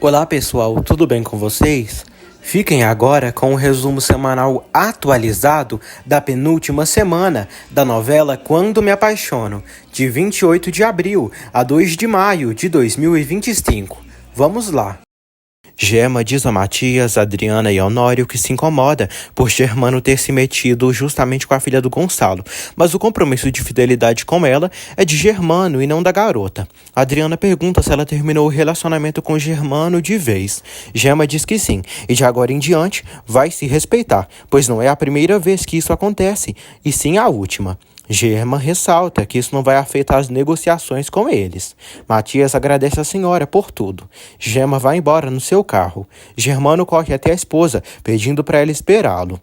Olá pessoal, tudo bem com vocês? Fiquem agora com o resumo semanal atualizado da penúltima semana da novela Quando Me Apaixono, de 28 de abril a 2 de maio de 2025. Vamos lá! Gema diz a Matias, Adriana e Honório que se incomoda por Germano ter se metido justamente com a filha do Gonçalo, mas o compromisso de fidelidade com ela é de Germano e não da garota. Adriana pergunta se ela terminou o relacionamento com Germano de vez. Gema diz que sim, e de agora em diante vai se respeitar, pois não é a primeira vez que isso acontece, e sim a última. Gema ressalta que isso não vai afetar as negociações com eles. Matias agradece a senhora por tudo. Gema vai embora no seu carro. Germano corre até a esposa, pedindo para ela esperá-lo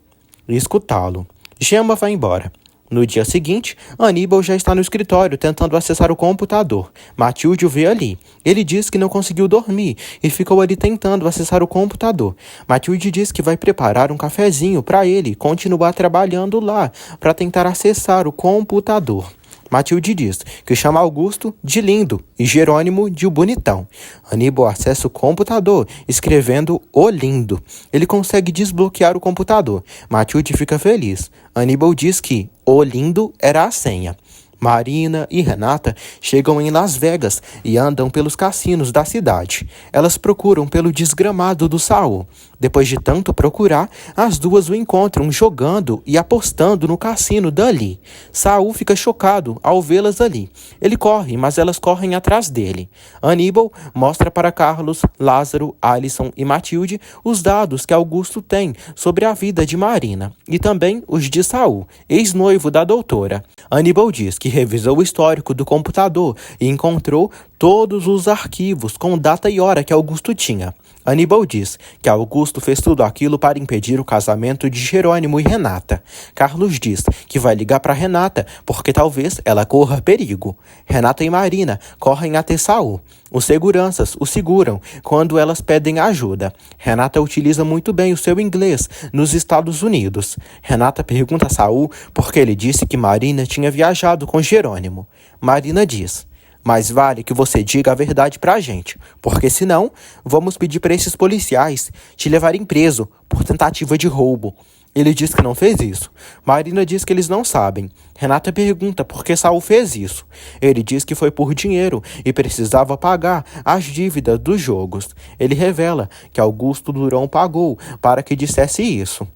e escutá-lo. Gema vai embora. No dia seguinte, Aníbal já está no escritório tentando acessar o computador. Matilde o vê ali. Ele diz que não conseguiu dormir e ficou ali tentando acessar o computador. Matilde diz que vai preparar um cafezinho para ele continuar trabalhando lá para tentar acessar o computador. Matilde diz que chama Augusto de lindo e Jerônimo de o bonitão. Aníbal acessa o computador, escrevendo o lindo. Ele consegue desbloquear o computador. Matilde fica feliz. Aníbal diz que o lindo era a senha. Marina e Renata chegam em Las Vegas e andam pelos cassinos da cidade. Elas procuram pelo desgramado do Saul. Depois de tanto procurar, as duas o encontram jogando e apostando no cassino dali. Saul fica chocado ao vê-las ali. Ele corre, mas elas correm atrás dele. Aníbal mostra para Carlos, Lázaro, Alisson e Matilde os dados que Augusto tem sobre a vida de Marina e também os de Saul, ex-noivo da doutora. Aníbal diz que revisou o histórico do computador e encontrou todos os arquivos com data e hora que Augusto tinha. Aníbal diz que Augusto fez tudo aquilo para impedir o casamento de Jerônimo e Renata. Carlos diz que vai ligar para Renata porque talvez ela corra perigo. Renata e Marina correm até Saul. Os seguranças o seguram quando elas pedem ajuda. Renata utiliza muito bem o seu inglês nos Estados Unidos. Renata pergunta a Saul porque ele disse que Marina tinha viajado com Jerônimo. Marina diz: "Mais vale que você diga a verdade pra gente, porque senão vamos pedir para esses policiais te levarem preso por tentativa de roubo." Ele diz que não fez isso. Marina diz que eles não sabem. Renata pergunta por que Saul fez isso. Ele diz que foi por dinheiro e precisava pagar as dívidas dos jogos. Ele revela que Augusto Durão pagou para que dissesse isso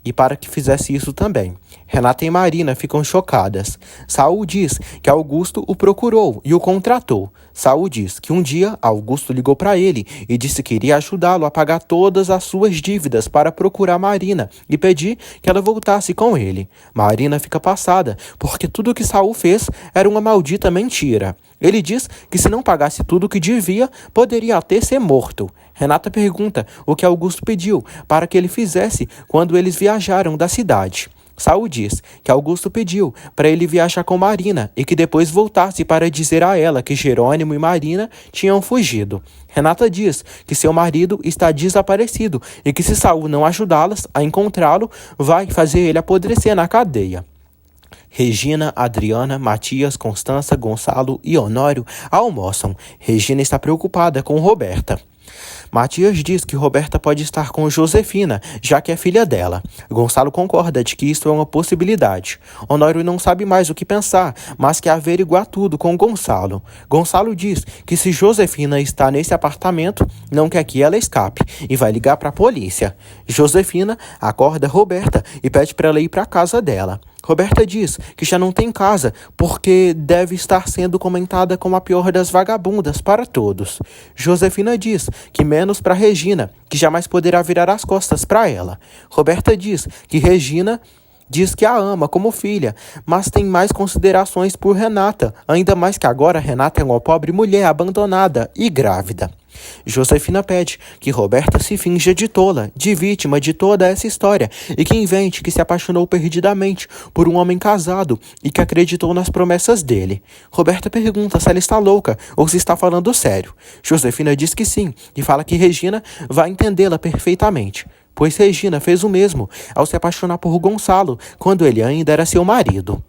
e para que fizesse isso também. Renata e Marina ficam chocadas. Saul diz que Augusto o procurou e o contratou. Saul diz que um dia Augusto ligou para ele e disse que iria ajudá-lo a pagar todas as suas dívidas para procurar Marina e pedir que ela voltasse com ele. Marina fica passada, porque tudo que Saul fez era uma maldita mentira. Ele diz que se não pagasse tudo o que devia, poderia até ser morto. Renata pergunta o que Augusto pediu para que ele fizesse quando eles viajaram da cidade. Saul diz que Augusto pediu para ele viajar com Marina e que depois voltasse para dizer a ela que Jerônimo e Marina tinham fugido. Renata diz que seu marido está desaparecido e que se Saul não ajudá-las a encontrá-lo, vai fazer ele apodrecer na cadeia. Regina, Adriana, Matias, Constança, Gonçalo e Honório almoçam. Regina está preocupada com Roberta. Matias diz que Roberta pode estar com Josefina, já que é filha dela. Gonçalo concorda de que isso é uma possibilidade. Honório não sabe mais o que pensar, mas quer averiguar tudo com Gonçalo. Gonçalo diz que se Josefina está nesse apartamento, não quer que ela escape e vai ligar para a polícia. Josefina acorda Roberta e pede para ela ir para a casa dela. Roberta diz que já não tem casa porque deve estar sendo comentada como a pior das vagabundas para todos. Josefina diz que menos para Regina, que jamais poderá virar as costas para ela. Roberta diz que Regina diz que a ama como filha, mas tem mais considerações por Renata, ainda mais que agora Renata é uma pobre mulher abandonada e grávida. Josefina pede que Roberta se finja de tola, de vítima de toda essa história, e que invente que se apaixonou perdidamente por um homem casado e que acreditou nas promessas dele. Roberta pergunta se ela está louca ou se está falando sério. Josefina diz que sim, e fala que Regina vai entendê-la perfeitamente, pois Regina fez o mesmo ao se apaixonar por Gonçalo quando ele ainda era seu marido.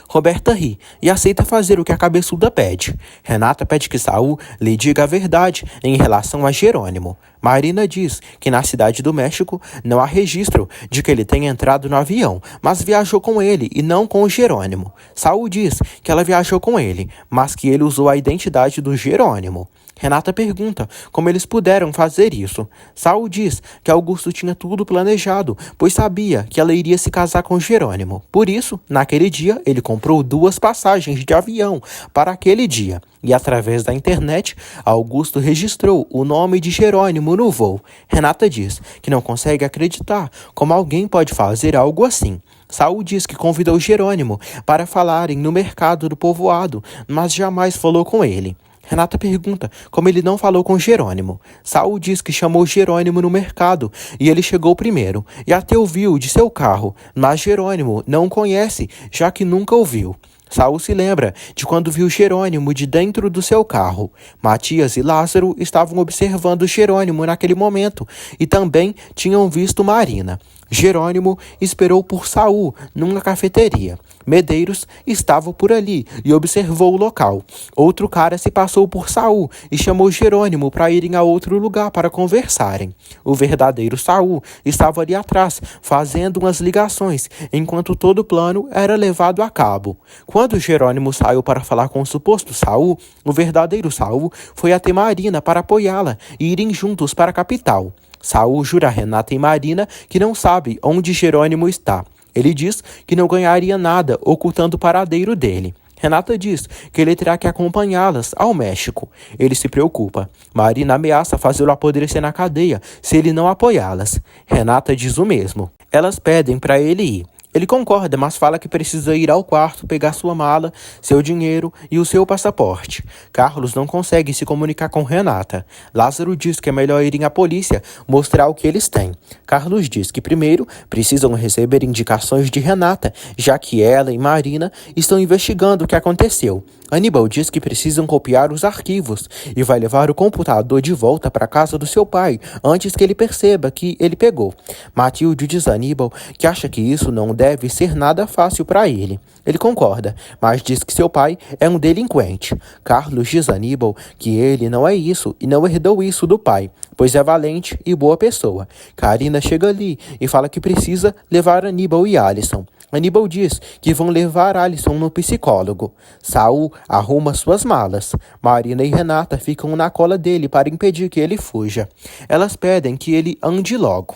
Roberta ri e aceita fazer o que a cabeçuda pede. Renata pede que Saul lhe diga a verdade em relação a Jerônimo. Marina diz que na cidade do México não há registro de que ele tenha entrado no avião, mas viajou com ele e não com o Jerônimo. Saul diz que ela viajou com ele, mas que ele usou a identidade do Jerônimo. Renata pergunta como eles puderam fazer isso. Saul diz que Augusto tinha tudo planejado, pois sabia que ela iria se casar com Jerônimo. Por isso, naquele dia, ele comprou 2 passagens de avião para aquele dia. E através da internet, Augusto registrou o nome de Jerônimo no voo. Renata diz que não consegue acreditar como alguém pode fazer algo assim. Saul diz que convidou Jerônimo para falarem no mercado do povoado, mas jamais falou com ele. Renata pergunta como ele não falou com Jerônimo. Saul diz que chamou Jerônimo no mercado e ele chegou primeiro e até ouviu de seu carro, mas Jerônimo não o conhece, já que nunca ouviu. Saul se lembra de quando viu Jerônimo de dentro do seu carro. Matias e Lázaro estavam observando Jerônimo naquele momento e também tinham visto Marina. Jerônimo esperou por Saul numa cafeteria. Medeiros estava por ali e observou o local. Outro cara se passou por Saul e chamou Jerônimo para irem a outro lugar para conversarem. O verdadeiro Saul estava ali atrás, fazendo umas ligações, enquanto todo o plano era levado a cabo. Quando Jerônimo saiu para falar com o suposto Saul, o verdadeiro Saul foi até Marina para apoiá-la e irem juntos para a capital. Saul jura a Renata e Marina que não sabe onde Jerônimo está. Ele diz que não ganharia nada ocultando o paradeiro dele. Renata diz que ele terá que acompanhá-las ao México. Ele se preocupa. Marina ameaça fazê-lo apodrecer na cadeia se ele não apoiá-las. Renata diz o mesmo. Elas pedem para ele ir. Ele concorda, mas fala que precisa ir ao quarto, pegar sua mala, seu dinheiro e o seu passaporte. Carlos não consegue se comunicar com Renata. Lázaro diz que é melhor irem à polícia mostrar o que eles têm. Carlos diz que primeiro precisam receber indicações de Renata, já que ela e Marina estão investigando o que aconteceu. Aníbal diz que precisam copiar os arquivos e vai levar o computador de volta para a casa do seu pai antes que ele perceba que ele pegou. Matilde diz a Aníbal que acha que isso não deve ser nada fácil para ele. Ele concorda, mas diz que seu pai é um delinquente. Carlos diz a Aníbal que ele não é isso e não herdou isso do pai, pois é valente e boa pessoa. Karina chega ali e fala que precisa levar Aníbal e Alisson. Aníbal diz que vão levar Alisson no psicólogo. Saul arruma suas malas. Marina e Renata ficam na cola dele para impedir que ele fuja. Elas pedem que ele ande logo.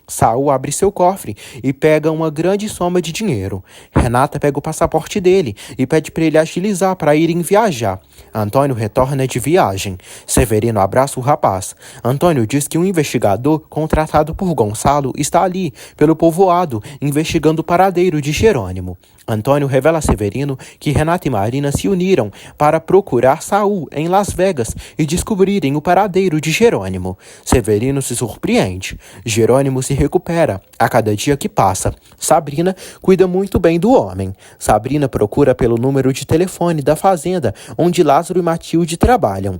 Saul abre seu cofre e pega uma grande soma de dinheiro. Renata pega o passaporte dele e pede para ele agilizar para irem viajar. Antônio retorna de viagem. Severino abraça o rapaz. Antônio diz que um investigador contratado por Gonçalo está ali, pelo povoado, investigando o paradeiro de Jerônimo. Antônio revela a Severino que Renata e Marina se uniram para procurar Saul em Las Vegas e descobrirem o paradeiro de Jerônimo. Severino se surpreende. Jerônimo se recupera a cada dia que passa. Sabrina cuida muito bem do homem. Sabrina procura pelo número de telefone da fazenda onde Lázaro e Matilde trabalham.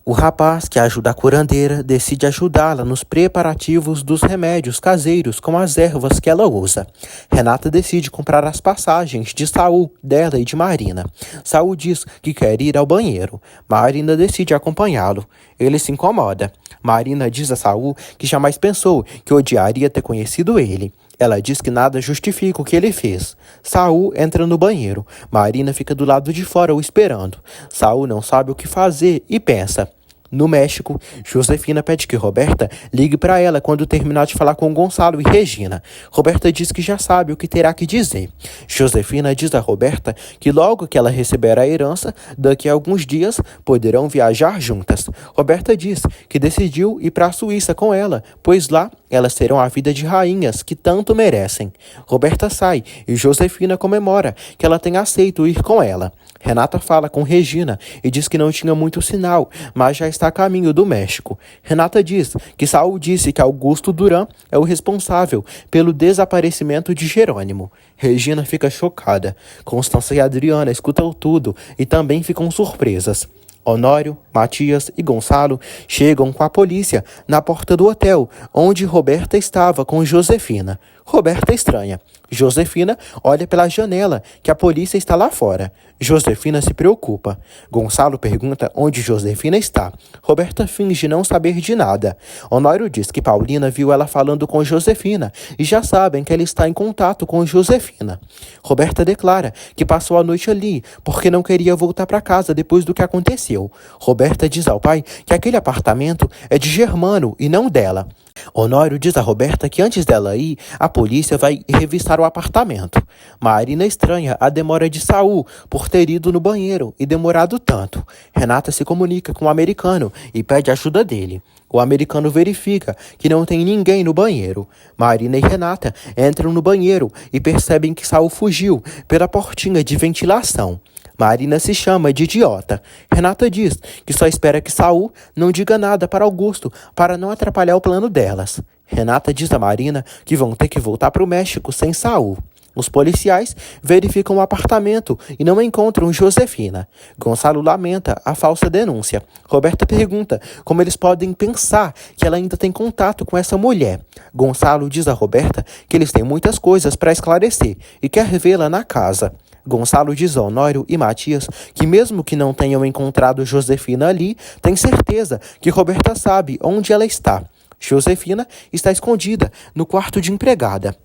O rapaz, que ajuda a curandeira, decide ajudá-la nos preparativos dos remédios caseiros com as ervas que ela usa. Renata decide comprar as passagens de Saul, dela e de Marina. Saul diz que quer ir ao banheiro. Marina decide acompanhá-lo. Ele se incomoda. Marina diz a Saul que jamais pensou que odiaria ter conhecido ele. Ela diz que nada justifica o que ele fez. Saul entra no banheiro. Marina fica do lado de fora o esperando. Saul não sabe o que fazer e pensa. No México, Josefina pede que Roberta ligue para ela quando terminar de falar com Gonçalo e Regina. Roberta diz que já sabe o que terá que dizer. Josefina diz a Roberta que logo que ela receber a herança, daqui a alguns dias, poderão viajar juntas. Roberta diz que decidiu ir para a Suíça com ela, pois lá elas terão a vida de rainhas que tanto merecem. Roberta sai e Josefina comemora que ela tenha aceito ir com ela. Renata fala com Regina e diz que não tinha muito sinal, mas já está a caminho do México. Renata diz que Saul disse que Augusto Duran é o responsável pelo desaparecimento de Jerônimo. Regina fica chocada. Constança e Adriana escutam tudo e também ficam surpresas. Honório, Matias e Gonçalo chegam com a polícia na porta do hotel, onde Roberta estava com Josefina. Roberta estranha. Josefina olha pela janela, que a polícia está lá fora. Josefina se preocupa. Gonçalo pergunta onde Josefina está. Roberta finge não saber de nada. Honório diz que Paulina viu ela falando com Josefina e já sabem que ela está em contato com Josefina. Roberta declara que passou a noite ali porque não queria voltar para casa depois do que aconteceu. Roberta diz ao pai que aquele apartamento é de Germano e não dela. Honório diz a Roberta que antes dela ir, a polícia vai revistar o apartamento. Marina estranha a demora de Saul por ter ido no banheiro e demorado tanto. Renata se comunica com o americano e pede ajuda dele. O americano verifica que não tem ninguém no banheiro. Marina e Renata entram no banheiro e percebem que Saul fugiu pela portinha de ventilação. Marina se chama de idiota. Renata diz que só espera que Saul não diga nada para Augusto para não atrapalhar o plano delas. Renata diz a Marina que vão ter que voltar para o México sem Saul. Os policiais verificam o apartamento e não encontram Josefina. Gonçalo lamenta a falsa denúncia. Roberta pergunta como eles podem pensar que ela ainda tem contato com essa mulher. Gonçalo diz a Roberta que eles têm muitas coisas para esclarecer e quer vê-la na casa. Gonçalo diz a Honório e Matias que mesmo que não tenham encontrado Josefina ali, tem certeza que Roberta sabe onde ela está. Josefina está escondida no quarto de empregada.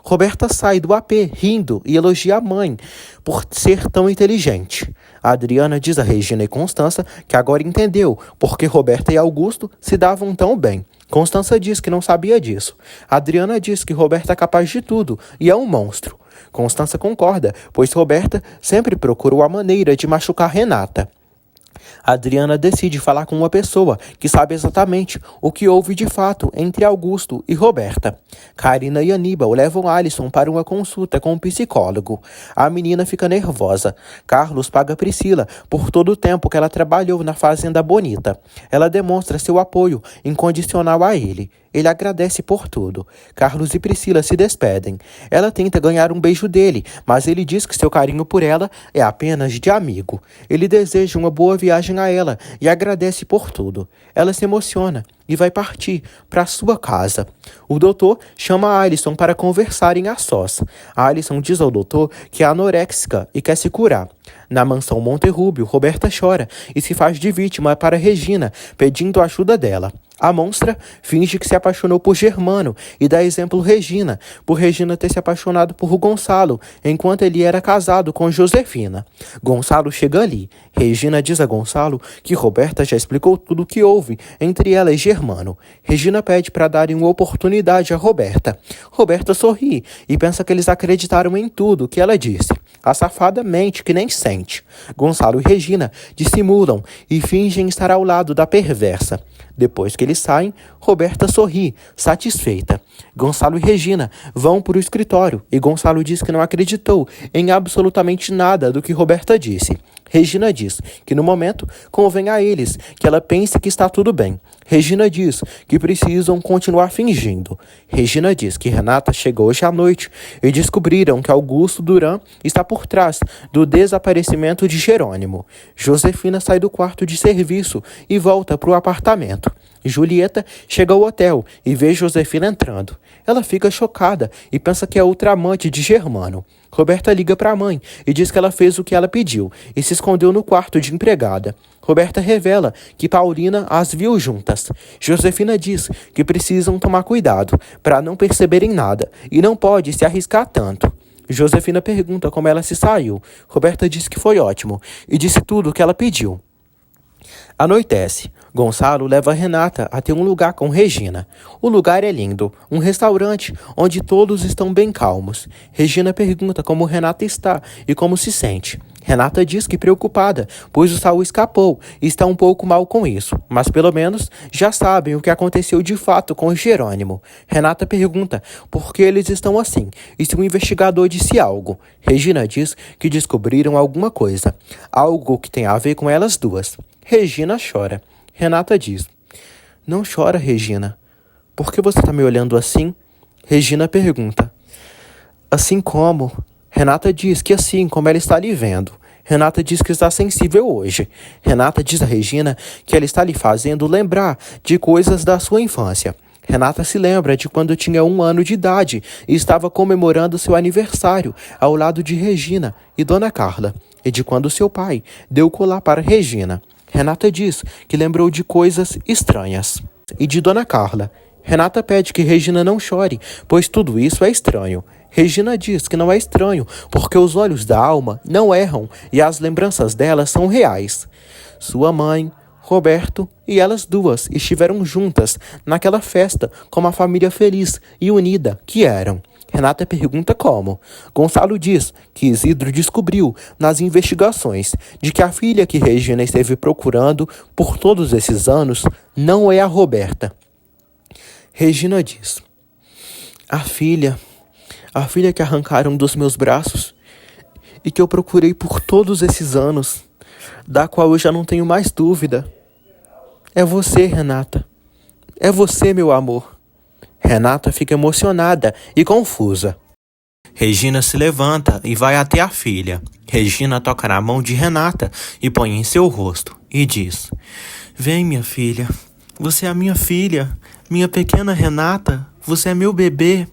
Roberta sai do AP rindo e elogia a mãe por ser tão inteligente. A Adriana diz a Regina e Constança que agora entendeu porque Roberta e Augusto se davam tão bem. Constança diz que não sabia disso. A Adriana diz que Roberta é capaz de tudo e é um monstro. Constança concorda, pois Roberta sempre procurou a maneira de machucar Renata. A Adriana decide falar com uma pessoa que sabe exatamente o que houve de fato entre Augusto e Roberta. Karina e Aníbal levam Alisson para uma consulta com um psicólogo. A menina fica nervosa. Carlos paga Priscila por todo o tempo que ela trabalhou na Fazenda Bonita. Ela demonstra seu apoio incondicional a ele. Ele agradece por tudo. Carlos e Priscila se despedem. Ela tenta ganhar um beijo dele, mas ele diz que seu carinho por ela é apenas de amigo. Ele deseja uma boa viagem a ela e agradece por tudo. Ela se emociona e vai partir para sua casa. O doutor chama Alisson para conversarem a sós. Alisson diz ao doutor que é anoréxica e quer se curar. Na mansão Monterrúbio, Roberta chora e se faz de vítima para Regina, pedindo ajuda dela. A monstra finge que se apaixonou por Germano e dá exemplo Regina, por Regina ter se apaixonado por Gonçalo, enquanto ele era casado com Josefina. Gonçalo chega ali. Regina diz a Gonçalo que Roberta já explicou tudo o que houve entre ela e Germano. Regina pede para darem uma oportunidade a Roberta. Roberta sorri e pensa que eles acreditaram em tudo que ela disse. A safada mente que nem sente. Gonçalo e Regina dissimulam e fingem estar ao lado da perversa. Depois que eles saem, Roberta sorri, satisfeita. Gonçalo e Regina vão para o escritório e Gonçalo diz que não acreditou em absolutamente nada do que Roberta disse. Regina diz que no momento convém a eles que ela pense que está tudo bem. Regina diz que precisam continuar fingindo. Regina diz que Renata chegou hoje à noite e descobriram que Augusto Duran está por trás do desaparecimento de Jerônimo. Josefina sai do quarto de serviço e volta para o apartamento. Julieta chega ao hotel e vê Josefina entrando. Ela fica chocada e pensa que é outra amante de Germano. Roberta liga para a mãe e diz que ela fez o que ela pediu e se escondeu no quarto de empregada. Roberta revela que Paulina as viu juntas. Josefina diz que precisam tomar cuidado para não perceberem nada e não pode se arriscar tanto. Josefina pergunta como ela se saiu. Roberta diz que foi ótimo e disse tudo o que ela pediu. Anoitece. Gonçalo leva Renata até um lugar com Regina. O lugar é lindo, um restaurante onde todos estão bem calmos. Regina pergunta como Renata está e como se sente. Renata diz que preocupada, pois o Saul escapou e está um pouco mal com isso, mas pelo menos já sabem o que aconteceu de fato com Jerônimo. Renata pergunta por que eles estão assim e se o investigador disse algo. Regina diz que descobriram alguma coisa, algo que tem a ver com elas duas. Regina chora. Renata diz: "Não chora, Regina. Por que você está me olhando assim?" Regina pergunta: "Assim como?" Renata diz que assim como ela está lhe vendo. Renata diz que está sensível hoje. Renata diz a Regina que ela está lhe fazendo lembrar de coisas da sua infância. Renata se lembra de quando tinha 1 ano de idade e estava comemorando seu aniversário ao lado de Regina e Dona Carla, e de quando seu pai deu o colar para Regina. Renata diz que lembrou de coisas estranhas. E de Dona Carla. Renata pede que Regina não chore, pois tudo isso é estranho. Regina diz que não é estranho, porque os olhos da alma não erram e as lembranças dela são reais. Sua mãe, Roberto e elas duas estiveram juntas naquela festa como a família feliz e unida que eram. Renata pergunta como. Gonçalo diz que Isidro descobriu nas investigações de que a filha que Regina esteve procurando por todos esses anos não é a Roberta. Regina diz: A filha que arrancaram dos meus braços e que eu procurei por todos esses anos, da qual eu já não tenho mais dúvida. É você, Renata. É você, meu amor. Renata fica emocionada e confusa. Regina se levanta e vai até a filha. Regina toca na mão de Renata e põe em seu rosto e diz: Vem, minha filha. Você é a minha filha. Minha pequena Renata. Você é meu bebê.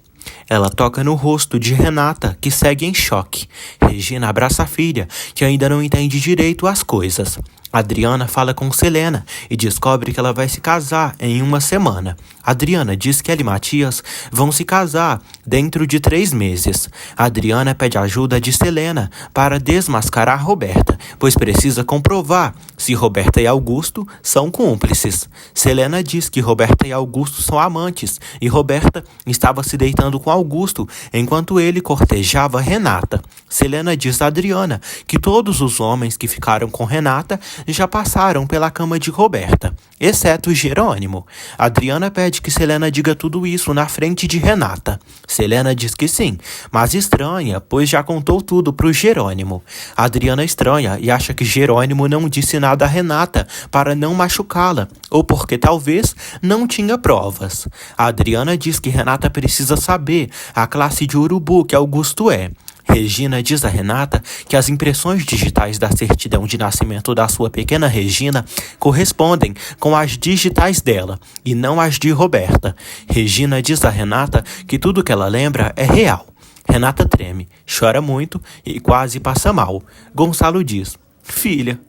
Ela toca no rosto de Renata, que segue em choque. Regina abraça a filha, que ainda não entende direito as coisas. Adriana fala com Selena e descobre que ela vai se casar em 1 semana. Adriana diz que ela e Matias vão se casar dentro de 3 meses. Adriana pede ajuda de Selena para desmascarar Roberta, pois precisa comprovar se Roberta e Augusto são cúmplices. Selena diz que Roberta e Augusto são amantes e Roberta estava se deitando com Augusto enquanto ele cortejava Renata. Selena diz a Adriana que todos os homens que ficaram com Renata já passaram pela cama de Roberta, exceto Jerônimo. Adriana pede que Selena diga tudo isso na frente de Renata. Selena diz que sim, mas estranha, pois já contou tudo pro Jerônimo. Adriana estranha e acha que Jerônimo não disse nada a Renata para não machucá-la, ou porque talvez não tinha provas. Adriana diz que Renata precisa saber a classe de urubu que Augusto é. Regina diz a Renata que as impressões digitais da certidão de nascimento da sua pequena Regina correspondem com as digitais dela e não as de Roberta. Regina diz a Renata que tudo que ela lembra é real. Renata treme, chora muito e quase passa mal. Gonçalo diz: Filha,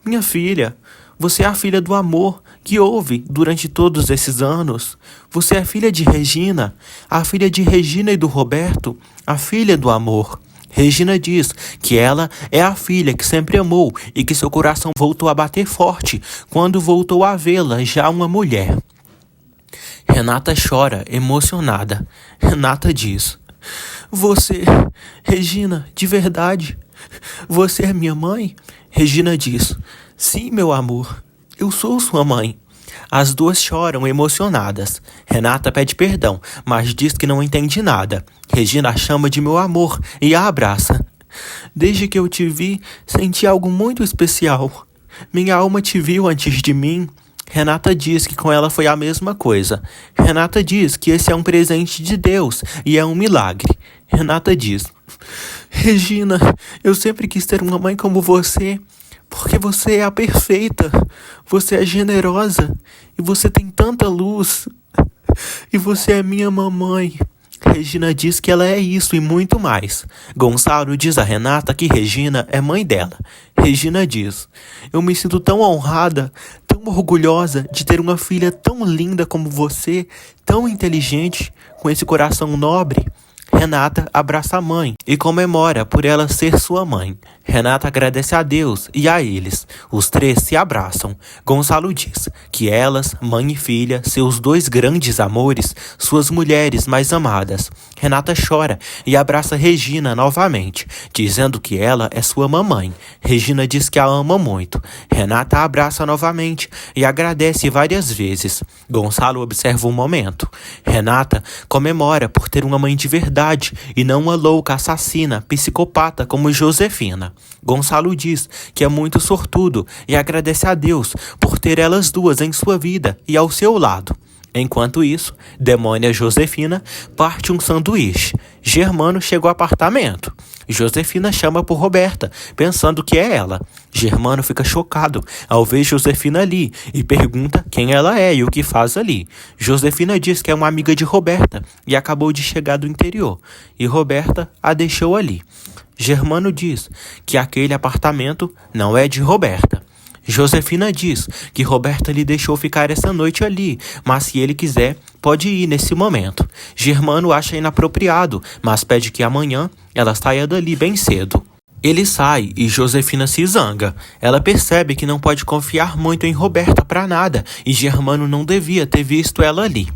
minha filha, você é a filha do amor que houve durante todos esses anos. Você é filha de Regina, a filha de Regina e do Roberto, a filha do amor. Regina diz que ela é a filha que sempre amou e que seu coração voltou a bater forte quando voltou a vê-la já uma mulher. Renata chora, emocionada. Renata diz: Regina, de verdade, você é minha mãe? Regina diz: Sim, meu amor, eu sou sua mãe. As duas choram emocionadas. Renata pede perdão, mas diz que não entende nada. Regina a chama de meu amor e a abraça. Desde que eu te vi, senti algo muito especial. Minha alma te viu antes de mim. Renata diz que com ela foi a mesma coisa. Renata diz que esse é um presente de Deus e é um milagre. Renata diz: Regina, eu sempre quis ter uma mãe como você. Porque você é a perfeita, você é generosa e você tem tanta luz. E você é minha mamãe. Regina diz que ela é isso e muito mais. Gonçalo diz a Renata que Regina é mãe dela. Regina diz: Eu me sinto tão honrada, tão orgulhosa de ter uma filha tão linda como você, tão inteligente, com esse coração nobre. Renata abraça a mãe e comemora por ela ser sua mãe. Renata agradece a Deus e a eles. Os 3 se abraçam. Gonçalo diz que elas, mãe e filha, seus 2 grandes amores, suas mulheres mais amadas. Renata chora e abraça Regina novamente, dizendo que ela é sua mamãe. Regina diz que a ama muito. Renata a abraça novamente e agradece várias vezes. Gonçalo observa um momento. Renata comemora por ter uma mãe de verdade e não uma louca assassina, psicopata como Josefina. Gonçalo diz que é muito sortudo e agradece a Deus por ter elas duas em sua vida e ao seu lado. Enquanto isso, Demônia Josefina parte um sanduíche. Germano chega ao apartamento. Josefina chama por Roberta, pensando que é ela. Germano fica chocado ao ver Josefina ali e pergunta quem ela é e o que faz ali. Josefina diz que é uma amiga de Roberta e acabou de chegar do interior, e Roberta a deixou ali. Germano diz que aquele apartamento não é de Roberta. Josefina diz que Roberta lhe deixou ficar essa noite ali, mas se ele quiser, pode ir nesse momento. Germano acha inapropriado, mas pede que amanhã ela saia dali bem cedo. Ele sai e Josefina se zanga. Ela percebe que não pode confiar muito em Roberta para nada e Germano não devia ter visto ela ali.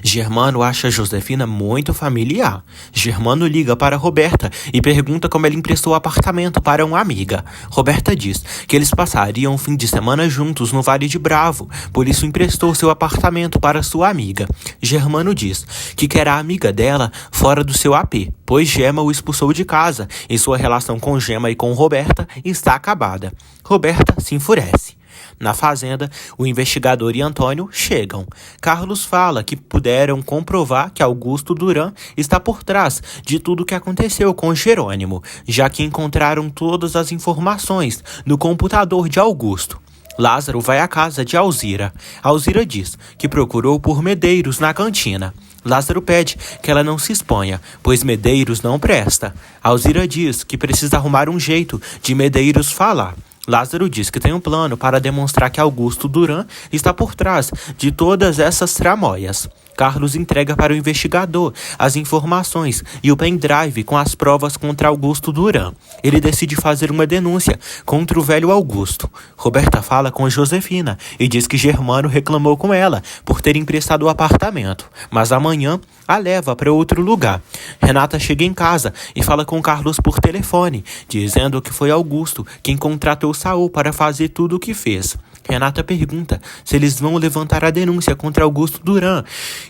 Germano acha Josefina muito familiar. Germano liga para Roberta e pergunta como ela emprestou o apartamento para uma amiga. Roberta diz que eles passariam um fim de semana juntos no Vale de Bravo, por isso emprestou seu apartamento para sua amiga. Germano diz que quer a amiga dela fora do seu AP, pois Gema o expulsou de casa e sua relação com Gema e com Roberta está acabada. Roberta se enfurece. Na fazenda, o investigador e Antônio chegam. Carlos fala que puderam comprovar que Augusto Duran está por trás de tudo o que aconteceu com Jerônimo, já que encontraram todas as informações no computador de Augusto. Lázaro vai à casa de Alzira. Alzira diz que procurou por Medeiros na cantina. Lázaro pede que ela não se exponha, pois Medeiros não presta. Alzira diz que precisa arrumar um jeito de Medeiros falar. Lázaro diz que tem um plano para demonstrar que Augusto Duran está por trás de todas essas tramóias. Carlos entrega para o investigador as informações e o pendrive com as provas contra Augusto Duran. Ele decide fazer uma denúncia contra o velho Augusto. Roberta fala com Josefina e diz que Germano reclamou com ela por ter emprestado o apartamento, mas amanhã a leva para outro lugar. Renata chega em casa e fala com Carlos por telefone, dizendo que foi Augusto quem contratou Saul para fazer tudo o que fez. Renata pergunta se eles vão levantar a denúncia contra Augusto Duran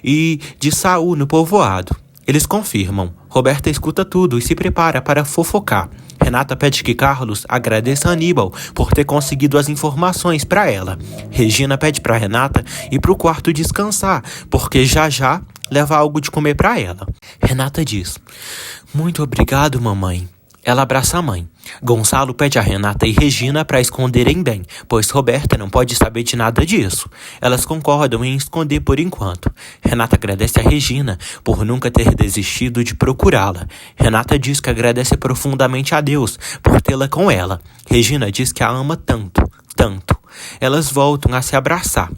e de Saul no povoado. Eles confirmam. Roberta escuta tudo e se prepara para fofocar. Renata pede que Carlos agradeça a Aníbal por ter conseguido as informações para ela. Regina pede para Renata ir para o quarto descansar, porque já leva algo de comer para ela. Renata diz: "Muito obrigado, mamãe." Ela abraça a mãe. Gonçalo pede a Renata e Regina para esconderem bem, pois Roberta não pode saber de nada disso. Elas concordam em esconder por enquanto. Renata agradece a Regina por nunca ter desistido de procurá-la. Renata diz que agradece profundamente a Deus por tê-la com ela. Regina diz que a ama tanto. Elas voltam a se abraçar.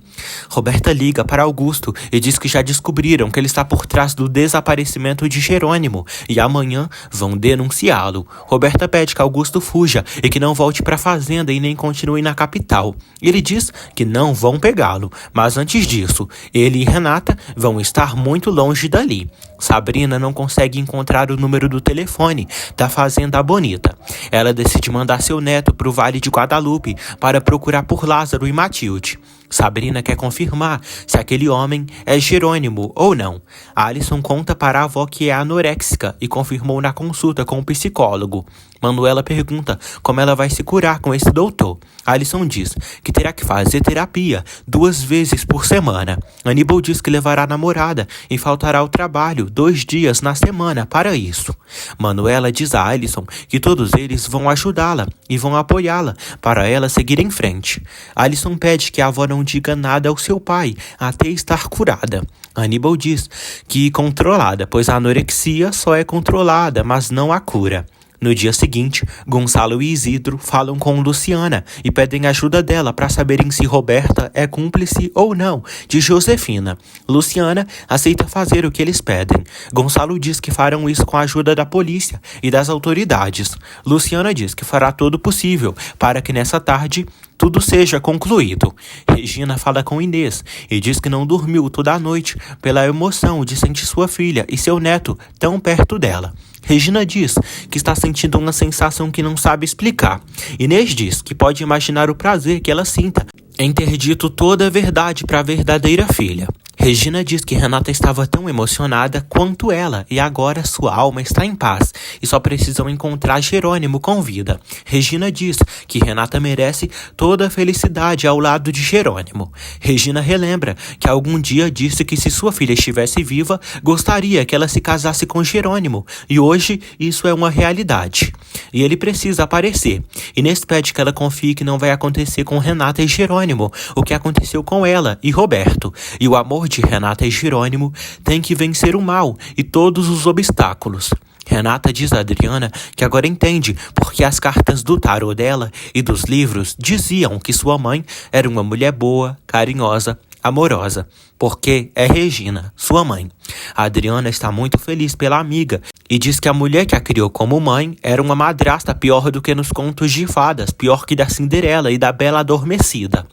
Roberta liga para Augusto e diz que já descobriram que ele está por trás do desaparecimento de Jerônimo e amanhã vão denunciá-lo. Roberta pede que Augusto fuja e que não volte para a fazenda e nem continue na capital. Ele diz que não vão pegá-lo, mas antes disso, ele e Renata vão estar muito longe dali. Sabrina não consegue encontrar o número do telefone da Fazenda Bonita. Ela decide mandar seu neto para o Vale de Guadalupe para procurar por Lázaro e Matilde. Sabrina quer confirmar se aquele homem é Jerônimo ou não. Alison conta para a avó que é anoréxica e confirmou na consulta com o psicólogo. Manuela pergunta como ela vai se curar com esse doutor. Alison diz que terá que fazer terapia 2 vezes por semana. Aníbal diz que levará a namorada e faltará ao trabalho 2 dias na semana para isso. Manuela diz a Alison que todos eles vão ajudá-la e vão apoiá-la para ela seguir em frente. Alison pede que a avó não diga nada ao seu pai até estar curada. Aníbal diz que controlada, pois a anorexia só é controlada, mas não a cura. No dia seguinte, Gonçalo e Isidro falam com Luciana e pedem ajuda dela para saberem se Roberta é cúmplice ou não de Josefina. Luciana aceita fazer o que eles pedem. Gonçalo diz que farão isso com a ajuda da polícia e das autoridades. Luciana diz que fará todo o possível para que nessa tarde tudo seja concluído. Regina fala com Inês e diz que não dormiu toda a noite pela emoção de sentir sua filha e seu neto tão perto dela. Regina diz que está sentindo uma sensação que não sabe explicar. Inês diz que pode imaginar o prazer que ela sinta em ter dito toda a verdade para a verdadeira filha. Regina diz que Renata estava tão emocionada quanto ela e agora sua alma está em paz e só precisam encontrar Jerônimo com vida. Regina diz que Renata merece toda a felicidade ao lado de Jerônimo. Regina relembra que algum dia disse que se sua filha estivesse viva, gostaria que ela se casasse com Jerônimo e hoje isso é uma realidade. E ele precisa aparecer. Inês pede que ela confie que não vai acontecer com Renata e Jerônimo o que aconteceu com ela e Roberto. E o amor de Renata e Jerônimo tem que vencer o mal e todos os obstáculos. Renata diz a Adriana que agora entende porque as cartas do tarô dela e dos livros diziam que sua mãe era uma mulher boa, carinhosa, amorosa, porque é Regina, sua mãe. A Adriana está muito feliz pela amiga e diz que a mulher que a criou como mãe era uma madrasta pior do que nos contos de fadas, pior que da Cinderela e da Bela Adormecida.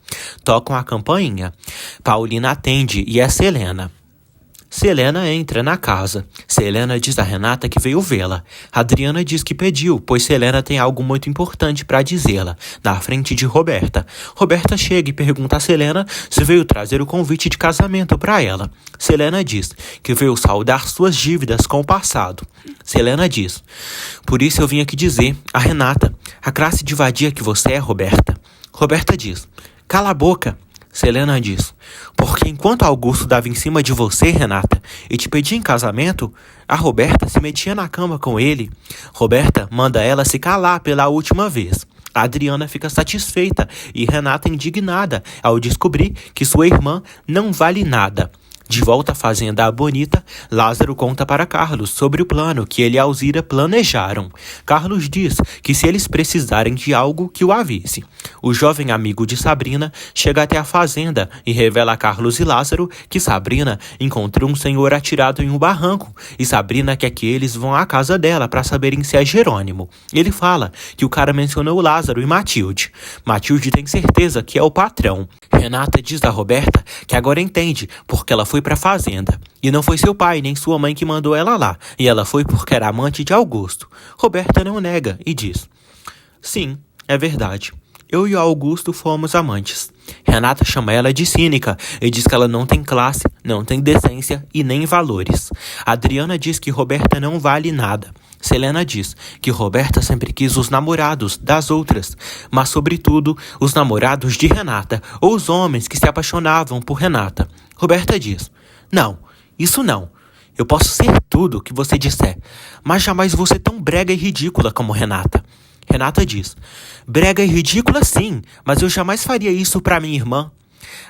Tocam a campainha. Paulina atende e é Selena. Selena entra na casa. Selena diz a Renata que veio vê-la. Adriana diz que pediu, pois Selena tem algo muito importante para dizê-la, na frente de Roberta. Roberta chega e pergunta a Selena se veio trazer o convite de casamento para ela. Selena diz que veio saldar suas dívidas com o passado. Selena diz: por isso eu vim aqui dizer a Renata, a classe de vadia que você é, Roberta. Roberta diz: cala a boca. Selena diz: porque enquanto Augusto dava em cima de você, Renata, e te pedia em casamento, a Roberta se metia na cama com ele. Roberta manda ela se calar pela última vez. A Adriana fica satisfeita e Renata indignada ao descobrir que sua irmã não vale nada. De volta à fazenda Bonita, Lázaro conta para Carlos sobre o plano que ele e Alzira planejaram. Carlos diz que se eles precisarem de algo, que o avise. O jovem amigo de Sabrina chega até a fazenda e revela a Carlos e Lázaro que Sabrina encontrou um senhor atirado em um barranco e Sabrina quer que eles vão à casa dela para saberem se é Jerônimo. Ele fala que o cara mencionou Lázaro e Matilde. Matilde tem certeza que é o patrão. Renata diz a Roberta que agora entende porque ela foi para a fazenda. E não foi seu pai nem sua mãe que mandou ela lá. E ela foi porque era amante de Augusto. Roberta não nega e diz: sim, é verdade. Eu e o Augusto fomos amantes. Renata chama ela de cínica e diz que ela não tem classe, não tem decência e nem valores. Adriana diz que Roberta não vale nada. Selena diz que Roberta sempre quis os namorados das outras, mas sobretudo os namorados de Renata ou os homens que se apaixonavam por Renata. Roberta diz: não, isso não. Eu posso ser tudo o que você disser, mas jamais vou ser tão brega e ridícula como Renata. Renata diz: brega e ridícula sim, mas eu jamais faria isso para minha irmã.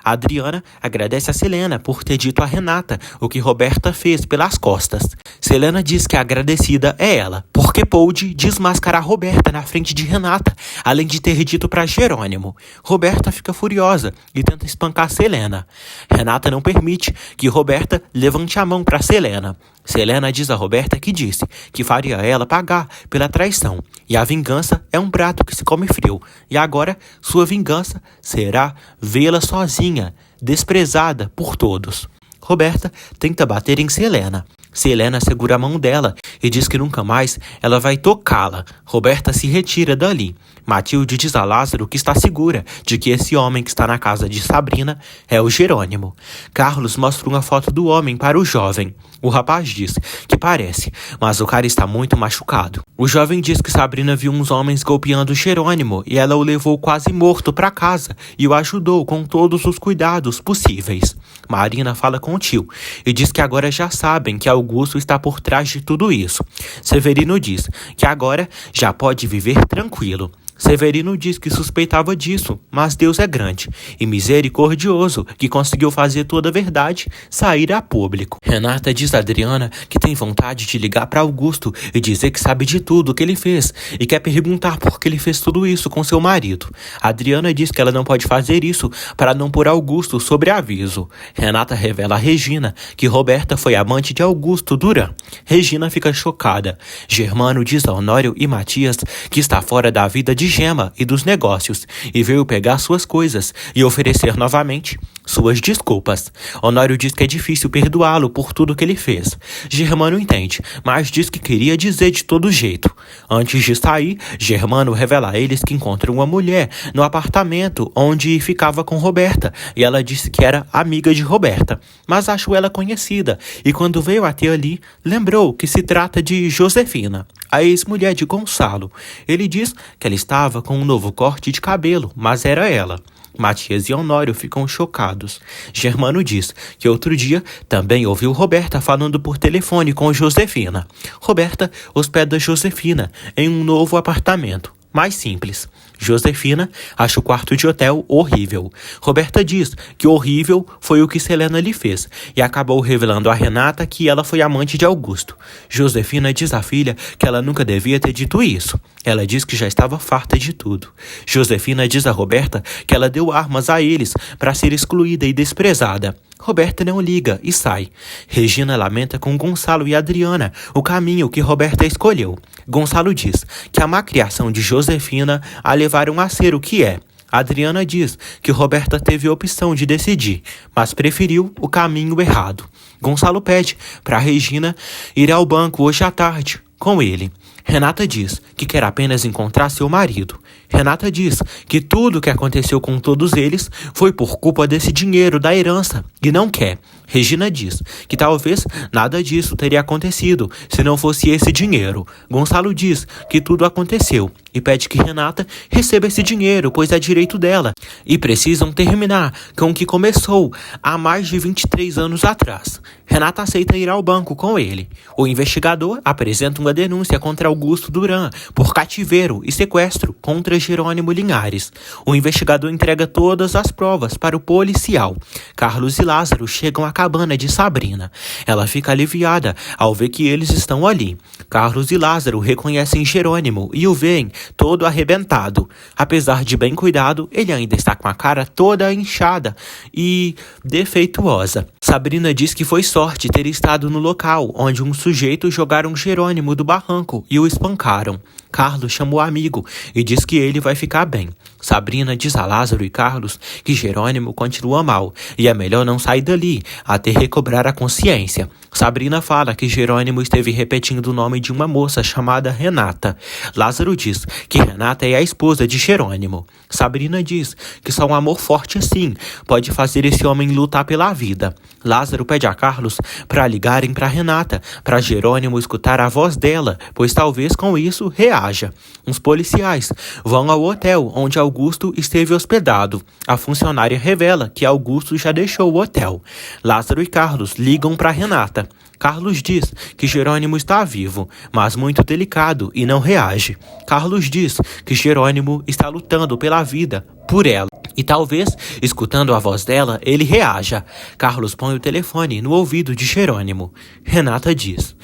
A Adriana agradece a Selena por ter dito a Renata o que Roberta fez pelas costas. Selena diz que a agradecida é ela, porque pôde desmascarar Roberta na frente de Renata, além de ter dito para Jerônimo. Roberta fica furiosa e tenta espancar Selena. Renata não permite que Roberta levante a mão para Selena. Selena diz a Roberta que disse que faria ela pagar pela traição. E a vingança é um prato que se come frio. E agora sua vingança será vê-la sozinha, desprezada por todos. Roberta tenta bater em Selena. Selena segura a mão dela e diz que nunca mais ela vai tocá-la. Roberta se retira dali. Matilde diz a Lázaro que está segura de que esse homem que está na casa de Sabrina é o Jerônimo. Carlos mostra uma foto do homem para o jovem. O rapaz diz que parece, mas o cara está muito machucado. O jovem diz que Sabrina viu uns homens golpeando Jerônimo e ela o levou quase morto para casa e o ajudou com todos os cuidados possíveis. Marina fala com o tio e diz que agora já sabem que Augusto está por trás de tudo isso. Severino diz que agora já pode viver tranquilo. Severino diz que suspeitava disso, mas Deus é grande e misericordioso que conseguiu fazer toda a verdade sair a público. Renata diz a Adriana que tem vontade de ligar para Augusto e dizer que sabe de tudo o que ele fez e quer perguntar por que ele fez tudo isso com seu marido. Adriana diz que ela não pode fazer isso para não pôr Augusto sobre aviso. Renata revela a Regina que Roberta foi amante de Augusto Duran. Regina fica chocada. Germano diz a Honório e Matias que está fora da vida de Gema e dos negócios, e veio pegar suas coisas e oferecer novamente suas desculpas. Honório diz que é difícil perdoá-lo por tudo que ele fez. Germano entende, mas diz que queria dizer de todo jeito. Antes de sair, Germano revela a eles que encontra uma mulher no apartamento onde ficava com Roberta, e ela disse que era amiga de Roberta, mas achou ela conhecida, e quando veio até ali, lembrou que se trata de Josefina, a ex-mulher de Gonçalo. Ele diz que ela estava com um novo corte de cabelo, mas era ela. Matias e Honório ficam chocados. Germano diz que outro dia também ouviu Roberta falando por telefone com Josefina. Roberta hospeda Josefina em um novo apartamento, mais simples. Josefina acha o quarto de hotel horrível. Roberta diz que horrível foi o que Selena lhe fez e acabou revelando a Renata que ela foi amante de Augusto. Josefina diz à filha que ela nunca devia ter dito isso. Ela diz que já estava farta de tudo. Josefina diz a Roberta que ela deu armas a eles para ser excluída e desprezada. Roberta não liga e sai. Regina lamenta com Gonçalo e Adriana o caminho que Roberta escolheu. Gonçalo diz que a má criação de Josefina a levaram a ser o que é. Adriana diz que Roberta teve a opção de decidir, mas preferiu o caminho errado. Gonçalo pede para Regina ir ao banco hoje à tarde com ele. Renata diz que quer apenas encontrar seu marido. Renata diz que tudo o que aconteceu com todos eles foi por culpa desse dinheiro da herança e não quer. Regina diz que talvez nada disso teria acontecido se não fosse esse dinheiro. Gonçalo diz que tudo aconteceu e pede que Renata receba esse dinheiro, pois é direito dela, e precisam terminar com o que começou há mais de 23 anos atrás. Renata aceita ir ao banco com ele. O investigador apresenta uma denúncia contra Augusto Duran por cativeiro e sequestro contra Jerônimo Linhares. O investigador entrega todas as provas para o policial. Carlos e Lázaro chegam à cabana de Sabrina. Ela fica aliviada ao ver que eles estão ali. Carlos e Lázaro reconhecem Jerônimo e o veem todo arrebentado. Apesar de bem cuidado, ele ainda está com a cara toda inchada e defeituosa. Sabrina diz que foi sorte ter estado no local onde um sujeito jogaram Jerônimo do barranco e o espancaram. Carlos chama o amigo e diz que ele vai ficar bem. Sabrina diz a Lázaro e Carlos que Jerônimo continua mal e é melhor não sair dali até recobrar a consciência. Sabrina fala que Jerônimo esteve repetindo o nome de uma moça chamada Renata. Lázaro diz que Renata é a esposa de Jerônimo. Sabrina diz que só um amor forte assim pode fazer esse homem lutar pela vida. Lázaro pede a Carlos para ligarem para Renata, para Jerônimo escutar a voz dela, pois talvez com isso reaja. Os policiais vão ao hotel onde Augusto esteve hospedado. A funcionária revela que Augusto já deixou o hotel. Lázaro e Carlos ligam para Renata. Carlos diz que Jerônimo está vivo, mas muito delicado e não reage. Carlos diz que Jerônimo está lutando pela vida, por ela. E talvez, escutando a voz dela, ele reaja. Carlos põe o telefone no ouvido de Jerônimo. Renata diz: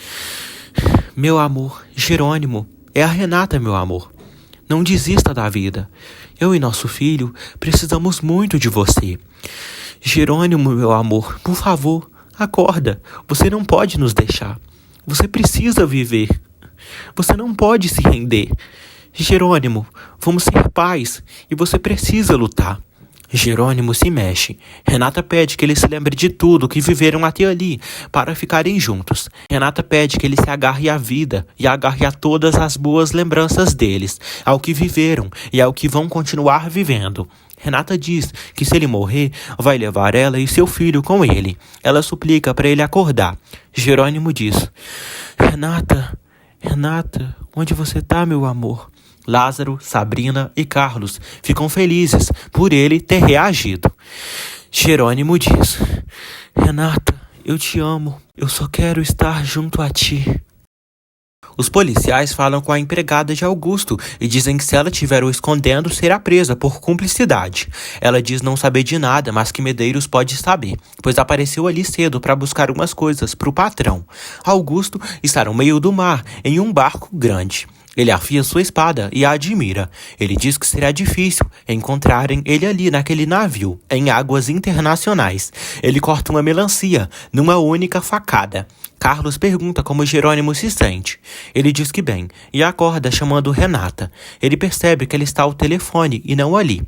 "Meu amor, Jerônimo, é a Renata, meu amor. Não desista da vida. Eu e nosso filho precisamos muito de você. Jerônimo, meu amor, por favor, acorda. Você não pode nos deixar. Você precisa viver. Você não pode se render. Jerônimo, vamos ser pais e você precisa lutar." Jerônimo se mexe. Renata pede que ele se lembre de tudo que viveram até ali para ficarem juntos. Renata pede que ele se agarre à vida e agarre a todas as boas lembranças deles, ao que viveram e ao que vão continuar vivendo. Renata diz que se ele morrer, vai levar ela e seu filho com ele. Ela suplica para ele acordar. Jerônimo diz: Renata, onde você tá, meu amor?" Lázaro, Sabrina e Carlos ficam felizes por ele ter reagido. Jerônimo diz: Renata, eu te amo. Eu só quero estar junto a ti. Os policiais falam com a empregada de Augusto e dizem que se ela estiver o escondendo, será presa por cumplicidade. Ela diz não saber de nada, mas que Medeiros pode saber, pois apareceu ali cedo para buscar umas coisas para o patrão. Augusto está no meio do mar, em um barco grande. Ele afia sua espada e a admira. Ele diz que será difícil encontrarem ele ali naquele navio, em águas internacionais. Ele corta uma melancia numa única facada. Carlos pergunta como Jerônimo se sente. Ele diz que bem, e acorda chamando Renata. Ele percebe que ela está ao telefone e não ali.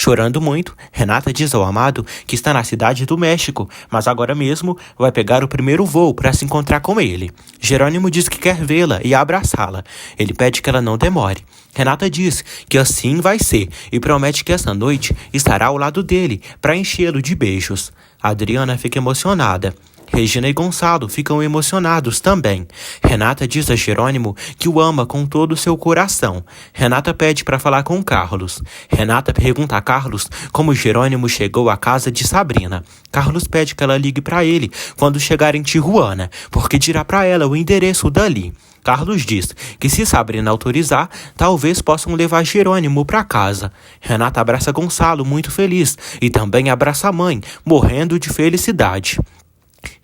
Chorando muito, Renata diz ao amado que está na cidade do México, mas agora mesmo vai pegar o primeiro voo para se encontrar com ele. Jerônimo diz que quer vê-la e abraçá-la. Ele pede que ela não demore. Renata diz que assim vai ser e promete que essa noite estará ao lado dele para enchê-lo de beijos. Adriana fica emocionada. Regina e Gonçalo ficam emocionados também. Renata diz a Jerônimo que o ama com todo o seu coração. Renata pede para falar com Carlos. Renata pergunta a Carlos como Jerônimo chegou à casa de Sabrina. Carlos pede que ela ligue para ele quando chegar em Tijuana, porque dirá para ela o endereço dali. Carlos diz que se Sabrina autorizar, talvez possam levar Jerônimo para casa. Renata abraça Gonçalo muito feliz e também abraça a mãe, morrendo de felicidade.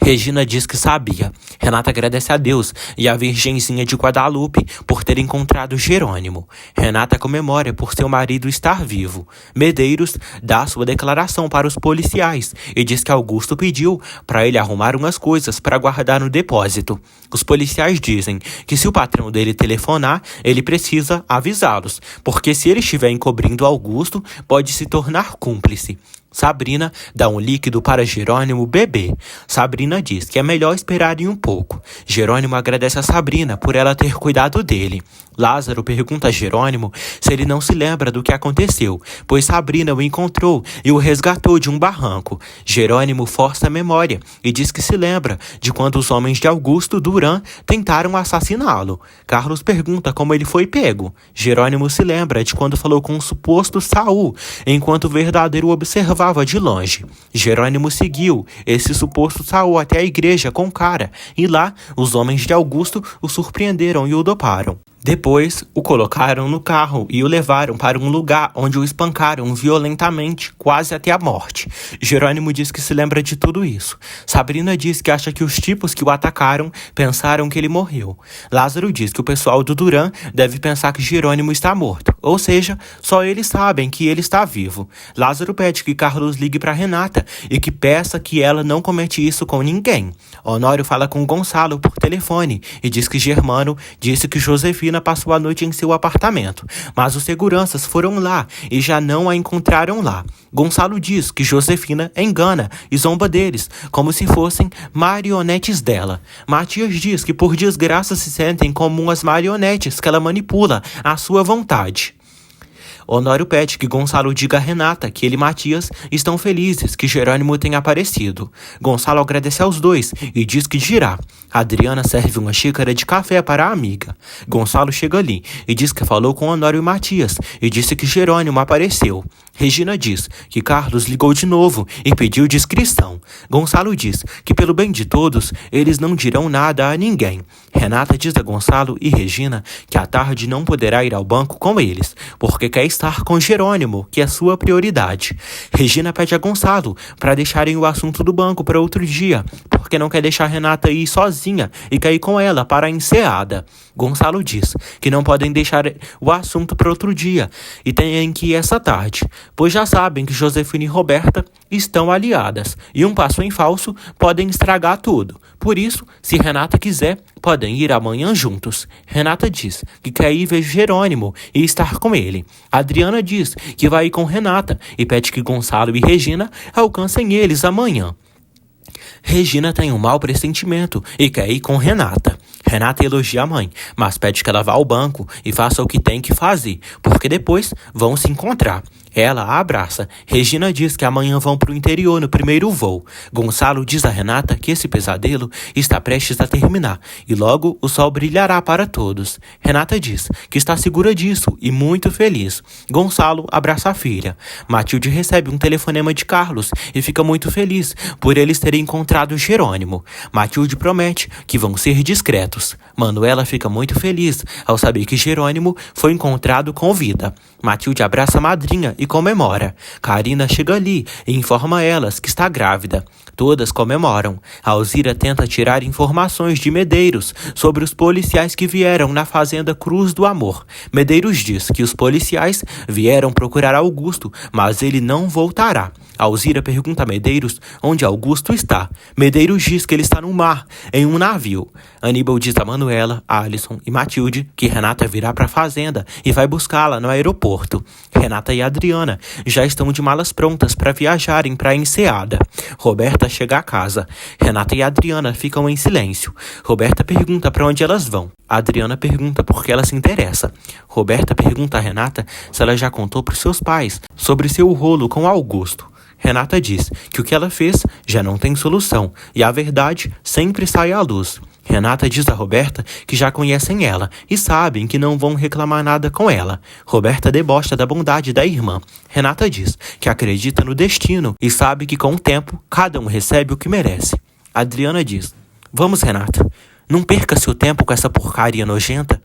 Regina diz que sabia. Renata agradece a Deus e a Virgenzinha de Guadalupe por ter encontrado Jerônimo. Renata comemora por seu marido estar vivo. Medeiros dá sua declaração para os policiais e diz que Augusto pediu para ele arrumar umas coisas para guardar no depósito. Os policiais dizem que se o patrão dele telefonar, ele precisa avisá-los, porque se ele estiver encobrindo Augusto, pode se tornar cúmplice. Sabrina dá um líquido para Jerônimo beber. Sabrina diz que é melhor esperarem um pouco. Jerônimo agradece a Sabrina por ela ter cuidado dele. Lázaro pergunta a Jerônimo se ele não se lembra do que aconteceu, pois Sabrina o encontrou e o resgatou de um barranco. Jerônimo força a memória e diz que se lembra de quando os homens de Augusto Duran tentaram assassiná-lo. Carlos pergunta como ele foi pego. Jerônimo se lembra de quando falou com o suposto Saul, enquanto o verdadeiro observava de longe. Jerônimo seguiu esse suposto Saul até a igreja com cara, e lá os homens de Augusto o surpreenderam e o doparam. Depois, o colocaram no carro e o levaram para um lugar onde o espancaram violentamente, quase até a morte. Jerônimo diz que se lembra de tudo isso. Sabrina diz que acha que os tipos que o atacaram pensaram que ele morreu. Lázaro diz que o pessoal do Duran deve pensar que Jerônimo está morto, ou seja, só eles sabem que ele está vivo. Lázaro pede que Carlos ligue para Renata e que peça que ela não comete isso com ninguém. Honório fala com Gonçalo por telefone e diz que Germano disse que Josefina passou a noite em seu apartamento, mas os seguranças foram lá e já não a encontraram lá. Gonçalo diz que Josefina engana e zomba deles, como se fossem marionetes dela. Matias diz que por desgraça se sentem como umas marionetes que ela manipula à sua vontade. Honório pede que Gonçalo diga a Renata que ele e Matias estão felizes que Jerônimo tenha aparecido. Gonçalo agradece aos dois e diz que dirá. Adriana serve uma xícara de café para a amiga. Gonçalo chega ali e diz que falou com Honório e Matias e disse que Jerônimo apareceu. Regina diz que Carlos ligou de novo e pediu discrição. Gonçalo diz que pelo bem de todos, eles não dirão nada a ninguém. Renata diz a Gonçalo e Regina que à tarde não poderá ir ao banco com eles, porque quer estar com Jerônimo, que é sua prioridade. Regina pede a Gonçalo para deixarem o assunto do banco para outro dia, porque não quer deixar Renata ir sozinha e quer ir com ela para a enseada. Gonçalo diz que não podem deixar o assunto para outro dia e têm que ir essa tarde, pois já sabem que Josefina e Roberta estão aliadas e um passo em falso podem estragar tudo. Por isso, se Renata quiser, podem ir amanhã juntos. Renata diz que quer ir ver Jerônimo e estar com ele. Adriana diz que vai ir com Renata e pede que Gonçalo e Regina alcancem eles amanhã. Regina tem um mau pressentimento e quer ir com Renata. Renata elogia a mãe, mas pede que ela vá ao banco e faça o que tem que fazer, porque depois vão se encontrar. Ela a abraça. Regina diz que amanhã vão para o interior no primeiro voo. Gonçalo diz a Renata que esse pesadelo está prestes a terminar e logo o sol brilhará para todos. Renata diz que está segura disso e muito feliz. Gonçalo abraça a filha. Matilde recebe um telefonema de Carlos e fica muito feliz por eles terem encontrado Jerônimo. Matilde promete que vão ser discretos. Manuela fica muito feliz ao saber que Jerônimo foi encontrado com vida. Matilde abraça a madrinha e comemora. Karina chega ali e informa elas que está grávida. Todas comemoram. Alzira tenta tirar informações de Medeiros sobre os policiais que vieram na fazenda Cruz do Amor. Medeiros diz que os policiais vieram procurar Augusto, mas ele não voltará. Alzira pergunta a Medeiros onde Augusto está. Medeiros diz que ele está no mar, em um navio. Aníbal diz a Manuela, Alisson e Matilde que Renata virá para a fazenda e vai buscá-la no aeroporto. aeroporto. Renata e Adriana já estão de malas prontas para viajarem para Enseada. Roberta chega a casa. Renata e Adriana ficam em silêncio. Roberta pergunta para onde elas vão. Adriana pergunta por que ela se interessa. Roberta pergunta a Renata se ela já contou para os seus pais sobre seu rolo com Augusto. Renata diz que o que ela fez já não tem solução e a verdade sempre sai à luz. Renata diz a Roberta que já conhecem ela e sabem que não vão reclamar nada com ela. Roberta debocha da bondade da irmã. Renata diz que acredita no destino e sabe que com o tempo cada um recebe o que merece. Adriana diz: "Vamos, Renata, não perca seu tempo com essa porcaria nojenta,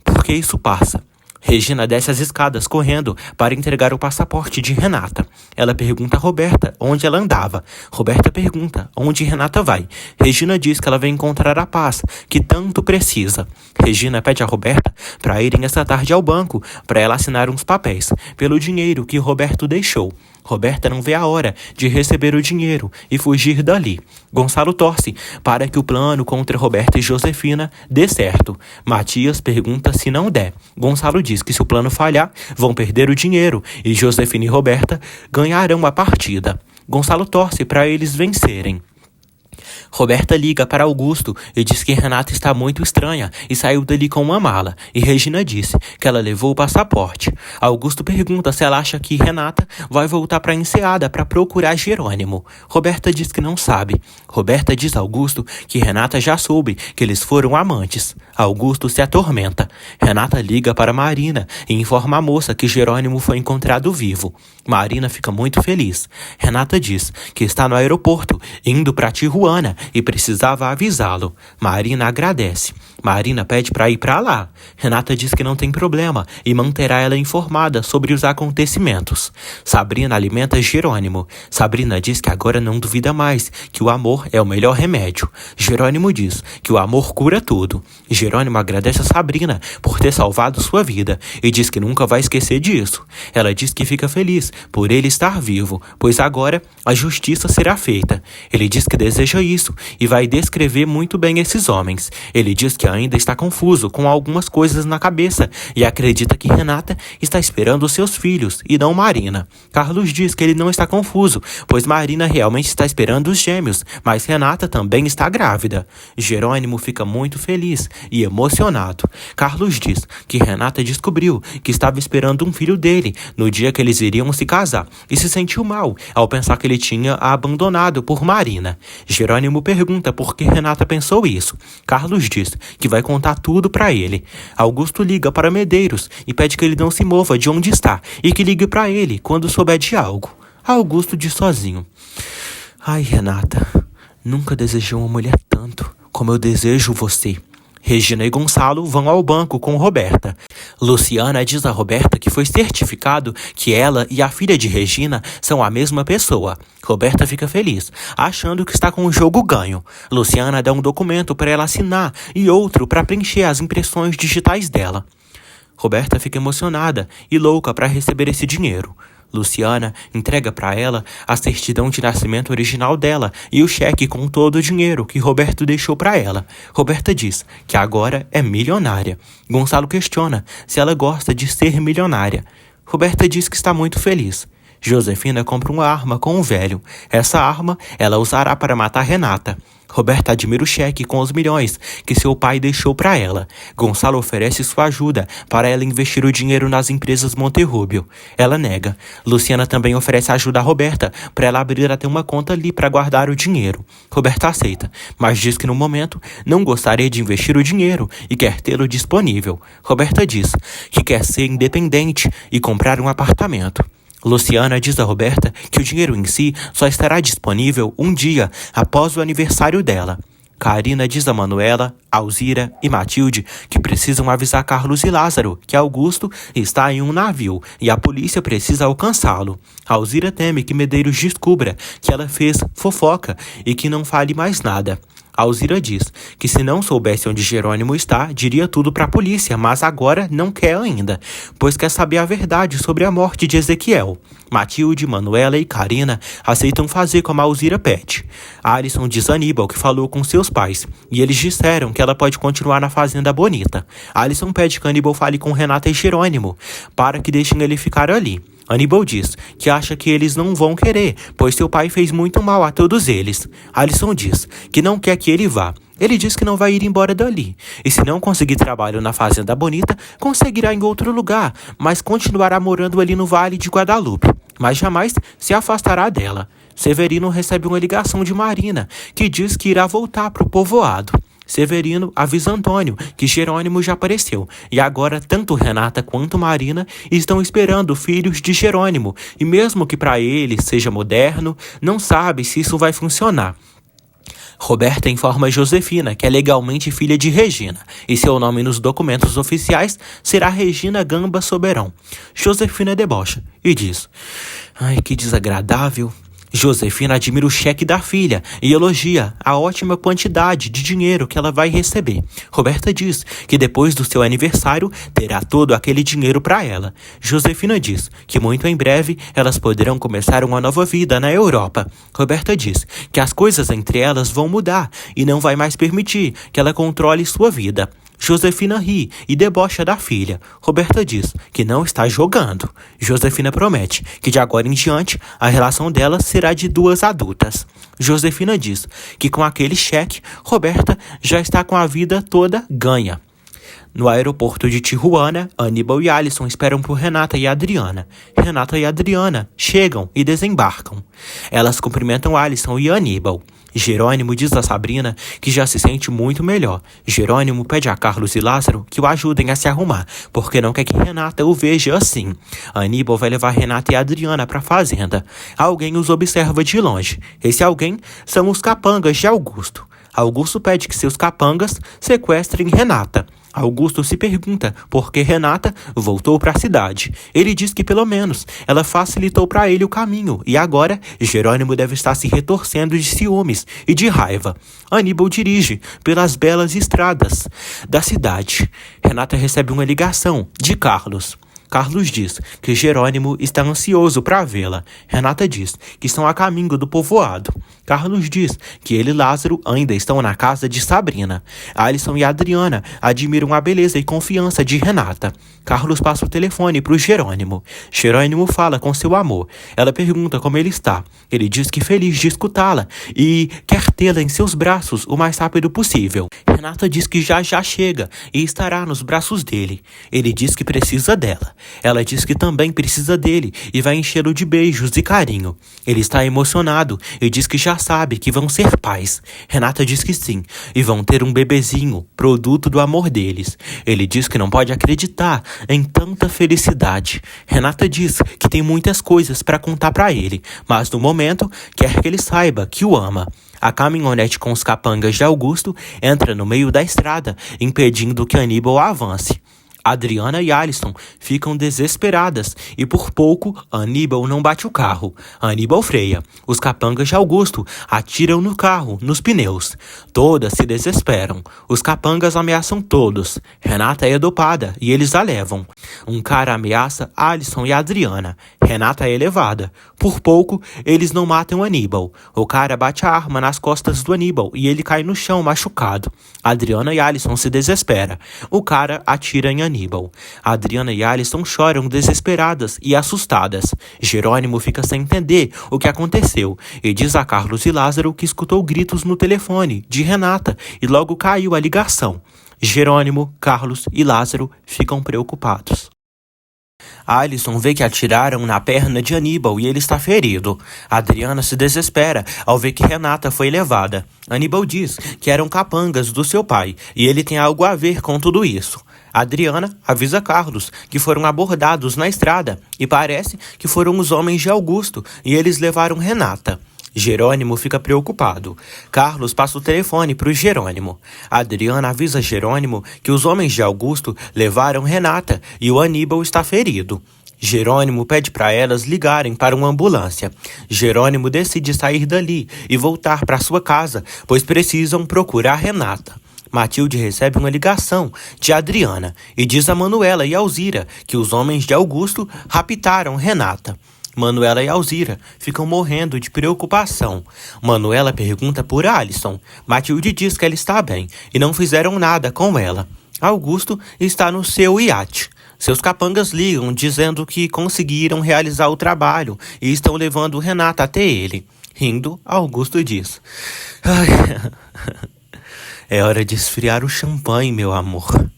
porque isso passa." Regina desce as escadas correndo para entregar o passaporte de Renata. Ela pergunta a Roberta onde ela andava. Roberta pergunta onde Renata vai. Regina diz que ela vai encontrar a paz que tanto precisa. Regina pede a Roberta para irem essa tarde ao banco para ela assinar uns papéis pelo dinheiro que Roberto deixou. Roberta não vê a hora de receber o dinheiro e fugir dali. Gonçalo torce para que o plano contra Roberta e Josefina dê certo. Matias pergunta se não der. Gonçalo diz que se o plano falhar, vão perder o dinheiro e Josefina e Roberta ganharão a partida. Gonçalo torce para eles vencerem. Roberta liga para Augusto e diz que Renata está muito estranha e saiu dali com uma mala. E Regina disse que ela levou o passaporte. Augusto pergunta se ela acha que Renata vai voltar para Enseada para procurar Jerônimo. Roberta diz que não sabe. Roberta diz a Augusto que Renata já soube que eles foram amantes. Augusto se atormenta. Renata liga para Marina e informa a moça que Jerônimo foi encontrado vivo. Marina fica muito feliz. Renata diz que está no aeroporto, indo para Tijuana, e precisava avisá-lo. Marina agradece. Marina pede para ir para lá. Renata diz que não tem problema e manterá ela informada sobre os acontecimentos. Sabrina alimenta Jerônimo. Sabrina diz que agora não duvida mais, que o amor é o melhor remédio. Jerônimo diz que o amor cura tudo. Jerônimo agradece a Sabrina por ter salvado sua vida e diz que nunca vai esquecer disso. Ela diz que fica feliz por ele estar vivo, pois agora a justiça será feita. Ele diz que deseja isso e vai descrever muito bem esses homens. Ele diz que ainda está confuso com algumas coisas na cabeça e acredita que Renata está esperando os seus filhos e não Marina. Carlos diz que ele não está confuso, pois Marina realmente está esperando os gêmeos, mas Renata também está grávida. Jerônimo fica muito feliz e emocionado. Carlos diz que Renata descobriu que estava esperando um filho dele no dia que eles iriam se casar e se sentiu mal ao pensar que ele tinha a abandonado por Marina. Jerônimo pergunta por que Renata pensou isso. Carlos diz que vai contar tudo para ele. Augusto liga para Medeiros e pede que ele não se mova de onde está e que ligue para ele quando souber de algo. Augusto diz sozinho: "Ai, Renata, nunca desejei uma mulher tanto como eu desejo você." Regina e Gonçalo vão ao banco com Roberta. Luciana diz a Roberta que foi certificado que ela e a filha de Regina são a mesma pessoa. Roberta fica feliz, achando que está com o jogo ganho. Luciana dá um documento para ela assinar e outro para preencher as impressões digitais dela. Roberta fica emocionada e louca para receber esse dinheiro. Luciana entrega para ela a certidão de nascimento original dela e o cheque com todo o dinheiro que Roberto deixou para ela. Roberta diz que agora é milionária. Gonçalo questiona se ela gosta de ser milionária. Roberta diz que está muito feliz. Josefina compra uma arma com o velho. Essa arma ela usará para matar Renata. Roberta admira o cheque com os milhões que seu pai deixou para ela. Gonçalo oferece sua ajuda para ela investir o dinheiro nas empresas Monterrubio. Ela nega. Luciana também oferece ajuda a Roberta para ela abrir até uma conta ali para guardar o dinheiro. Roberta aceita, mas diz que no momento não gostaria de investir o dinheiro e quer tê-lo disponível. Roberta diz que quer ser independente e comprar um apartamento. Luciana diz a Roberta que o dinheiro em si só estará disponível um dia após o aniversário dela. Karina diz a Manuela, Alzira e Matilde que precisam avisar Carlos e Lázaro que Augusto está em um navio e a polícia precisa alcançá-lo. Alzira teme que Medeiros descubra que ela fez fofoca e que não fale mais nada. Alzira diz que se não soubesse onde Jerônimo está, diria tudo para a polícia, mas agora não quer ainda, pois quer saber a verdade sobre a morte de Ezequiel. Matilde, Manuela e Karina aceitam fazer como a Alzira pede. Alisson diz a Aníbal que falou com seus pais, e eles disseram que ela pode continuar na Fazenda Bonita. Alisson pede que Aníbal fale com Renata e Jerônimo, para que deixem ele ficar ali. Aníbal diz que acha que eles não vão querer, pois seu pai fez muito mal a todos eles. Alisson diz que não quer que ele vá. Ele diz que não vai ir embora dali, e se não conseguir trabalho na Fazenda Bonita, conseguirá em outro lugar, mas continuará morando ali no Vale de Guadalupe, mas jamais se afastará dela. Severino recebe uma ligação de Marina, que diz que irá voltar para o povoado. Severino avisa Antônio que Jerônimo já apareceu, e agora tanto Renata quanto Marina estão esperando filhos de Jerônimo, e mesmo que para ele seja moderno, não sabe se isso vai funcionar. Roberta informa Josefina que é legalmente filha de Regina, e seu nome nos documentos oficiais será Regina Gamba Soberão. Josefina debocha e diz: "Ai, que desagradável." Josefina admira o cheque da filha e elogia a ótima quantidade de dinheiro que ela vai receber. Roberta diz que depois do seu aniversário terá todo aquele dinheiro para ela. Josefina diz que muito em breve elas poderão começar uma nova vida na Europa. Roberta diz que as coisas entre elas vão mudar e não vai mais permitir que ela controle sua vida. Josefina ri e debocha da filha. Roberta diz que não está jogando. Josefina promete que de agora em diante a relação dela será de duas adultas. Josefina diz que com aquele cheque, Roberta já está com a vida toda ganha. No aeroporto de Tijuana, Aníbal e Alisson esperam por Renata e Adriana. Renata e Adriana chegam e desembarcam. Elas cumprimentam Alisson e Aníbal. Jerônimo diz a Sabrina que já se sente muito melhor. Jerônimo pede a Carlos e Lázaro que o ajudem a se arrumar, porque não quer que Renata o veja assim. Aníbal vai levar Renata e Adriana para a fazenda. Alguém os observa de longe. Esse alguém são os capangas de Augusto. Augusto pede que seus capangas sequestrem Renata. Augusto se pergunta por que Renata voltou para a cidade. Ele diz que pelo menos ela facilitou para ele o caminho e agora Jerônimo deve estar se retorcendo de ciúmes e de raiva. Aníbal dirige pelas belas estradas da cidade. Renata recebe uma ligação de Carlos. Carlos diz que Jerônimo está ansioso para vê-la. Renata diz que estão a caminho do povoado. Carlos diz que ele e Lázaro ainda estão na casa de Sabrina. Alisson e Adriana admiram a beleza e confiança de Renata. Carlos passa o telefone para o Jerônimo. Jerônimo fala com seu amor. Ela pergunta como ele está. Ele diz que feliz de escutá-la e quer tê-la em seus braços o mais rápido possível. Renata diz que já chega e estará nos braços dele. Ele diz que precisa dela. Ela diz que também precisa dele e vai enchê-lo de beijos e carinho. Ele está emocionado e diz que já sabe que vão ser pais. Renata diz que sim, e vão ter um bebezinho, produto do amor deles. Ele diz que não pode acreditar em tanta felicidade. Renata diz que tem muitas coisas para contar para ele, mas no momento quer que ele saiba que o ama. A caminhonete com os capangas de Augusto entra no meio da estrada, impedindo que Aníbal avance. Adriana e Alisson ficam desesperadas e por pouco Aníbal não bate o carro. Aníbal freia. Os capangas de Augusto atiram no carro, nos pneus. Todas se desesperam. Os capangas ameaçam todos. Renata é dopada e eles a levam. Um cara ameaça Alisson e Adriana. Renata é levada. Por pouco, eles não matam Aníbal. O cara bate a arma nas costas do Aníbal e ele cai no chão machucado. Adriana e Alisson se desesperam. O cara atira em Aníbal. Adriana e Alisson choram desesperadas e assustadas. Jerônimo fica sem entender o que aconteceu e diz a Carlos e Lázaro que escutou gritos no telefone de Renata e logo caiu a ligação. Jerônimo, Carlos e Lázaro ficam preocupados. Alisson vê que atiraram na perna de Aníbal e ele está ferido. Adriana se desespera ao ver que Renata foi levada. Aníbal diz que eram capangas do seu pai e ele tem algo a ver com tudo isso. Adriana avisa Carlos que foram abordados na estrada e parece que foram os homens de Augusto e eles levaram Renata. Jerônimo fica preocupado. Carlos passa o telefone para o Jerônimo. Adriana avisa Jerônimo que os homens de Augusto levaram Renata e o Aníbal está ferido. Jerônimo pede para elas ligarem para uma ambulância. Jerônimo decide sair dali e voltar para sua casa, pois precisam procurar Renata. Matilde recebe uma ligação de Adriana e diz a Manuela e Alzira que os homens de Augusto raptaram Renata. Manuela e Alzira ficam morrendo de preocupação. Manuela pergunta por Alisson. Matilde diz que ela está bem e não fizeram nada com ela. Augusto está no seu iate. Seus capangas ligam dizendo que conseguiram realizar o trabalho e estão levando Renata até ele. Rindo, Augusto diz: "Ai, é hora de esfriar o champanhe, meu amor."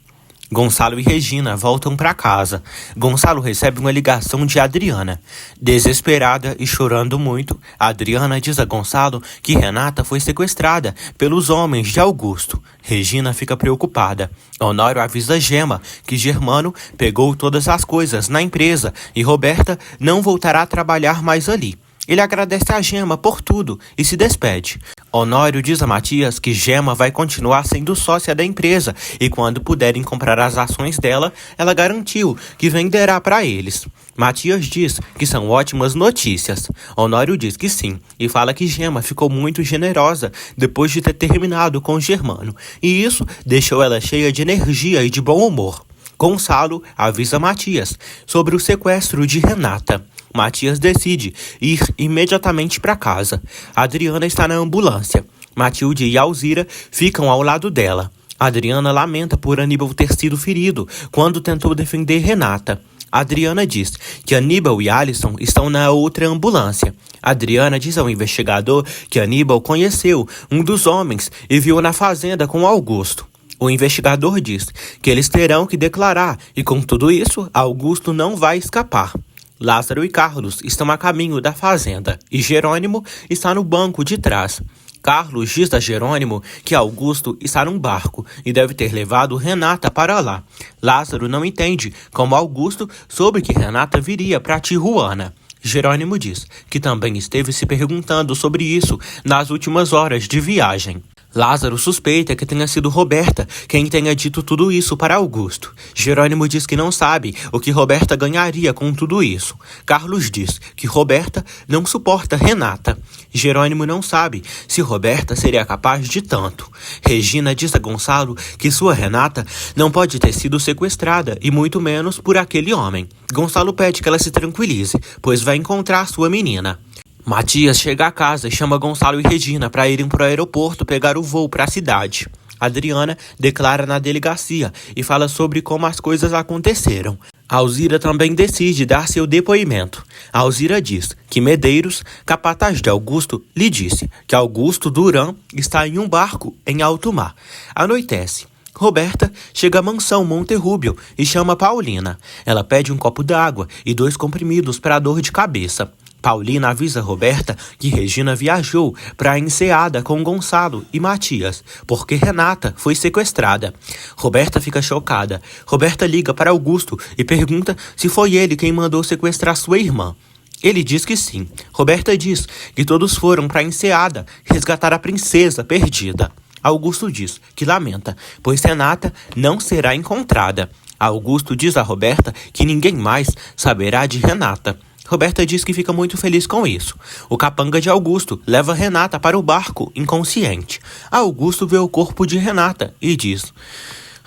Gonçalo e Regina voltam para casa. Gonçalo recebe uma ligação de Adriana. Desesperada e chorando muito, Adriana diz a Gonçalo que Renata foi sequestrada pelos homens de Augusto. Regina fica preocupada. Honório avisa Gema que Germano pegou todas as coisas na empresa e Roberta não voltará a trabalhar mais ali. Ele agradece a Gema por tudo e se despede. Honório diz a Matias que Gema vai continuar sendo sócia da empresa e quando puderem comprar as ações dela, ela garantiu que venderá para eles. Matias diz que são ótimas notícias. Honório diz que sim e fala que Gema ficou muito generosa depois de ter terminado com Germano e isso deixou ela cheia de energia e de bom humor. Gonçalo avisa Matias sobre o sequestro de Renata. Matias decide ir imediatamente para casa. Adriana está na ambulância. Matilde e Alzira ficam ao lado dela. Adriana lamenta por Aníbal ter sido ferido quando tentou defender Renata. Adriana diz que Aníbal e Alisson estão na outra ambulância. Adriana diz ao investigador que Aníbal conheceu um dos homens e viu na fazenda com Augusto. O investigador diz que eles terão que declarar e com tudo isso, Augusto não vai escapar. Lázaro e Carlos estão a caminho da fazenda e Jerônimo está no banco de trás. Carlos diz a Jerônimo que Augusto está num barco e deve ter levado Renata para lá. Lázaro não entende como Augusto soube que Renata viria para Tijuana. Jerônimo diz que também esteve se perguntando sobre isso nas últimas horas de viagem. Lázaro suspeita que tenha sido Roberta quem tenha dito tudo isso para Augusto. Jerônimo diz que não sabe o que Roberta ganharia com tudo isso. Carlos diz que Roberta não suporta Renata. Jerônimo não sabe se Roberta seria capaz de tanto. Regina diz a Gonçalo que sua Renata não pode ter sido sequestrada e muito menos por aquele homem. Gonçalo pede que ela se tranquilize, pois vai encontrar sua menina. Matias chega a casa e chama Gonçalo e Regina para irem para o aeroporto pegar o voo para a cidade. Adriana declara na delegacia e fala sobre como as coisas aconteceram. Alzira também decide dar seu depoimento. Alzira diz que Medeiros, capataz de Augusto, lhe disse que Augusto Duran está em um barco em alto mar. Anoitece. Roberta chega à mansão Monterrúbio e chama Paulina. Ela pede um copo d'água e 2 comprimidos para dor de cabeça. Paulina avisa Roberta que Regina viajou para a Enseada com Gonçalo e Matias, porque Renata foi sequestrada. Roberta fica chocada. Roberta liga para Augusto e pergunta se foi ele quem mandou sequestrar sua irmã. Ele diz que sim. Roberta diz que todos foram para a Enseada resgatar a princesa perdida. Augusto diz que lamenta, pois Renata não será encontrada. Augusto diz a Roberta que ninguém mais saberá de Renata. Roberta diz que fica muito feliz com isso. O capanga de Augusto leva Renata para o barco, inconsciente. Augusto vê o corpo de Renata e diz: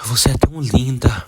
"Você é tão linda."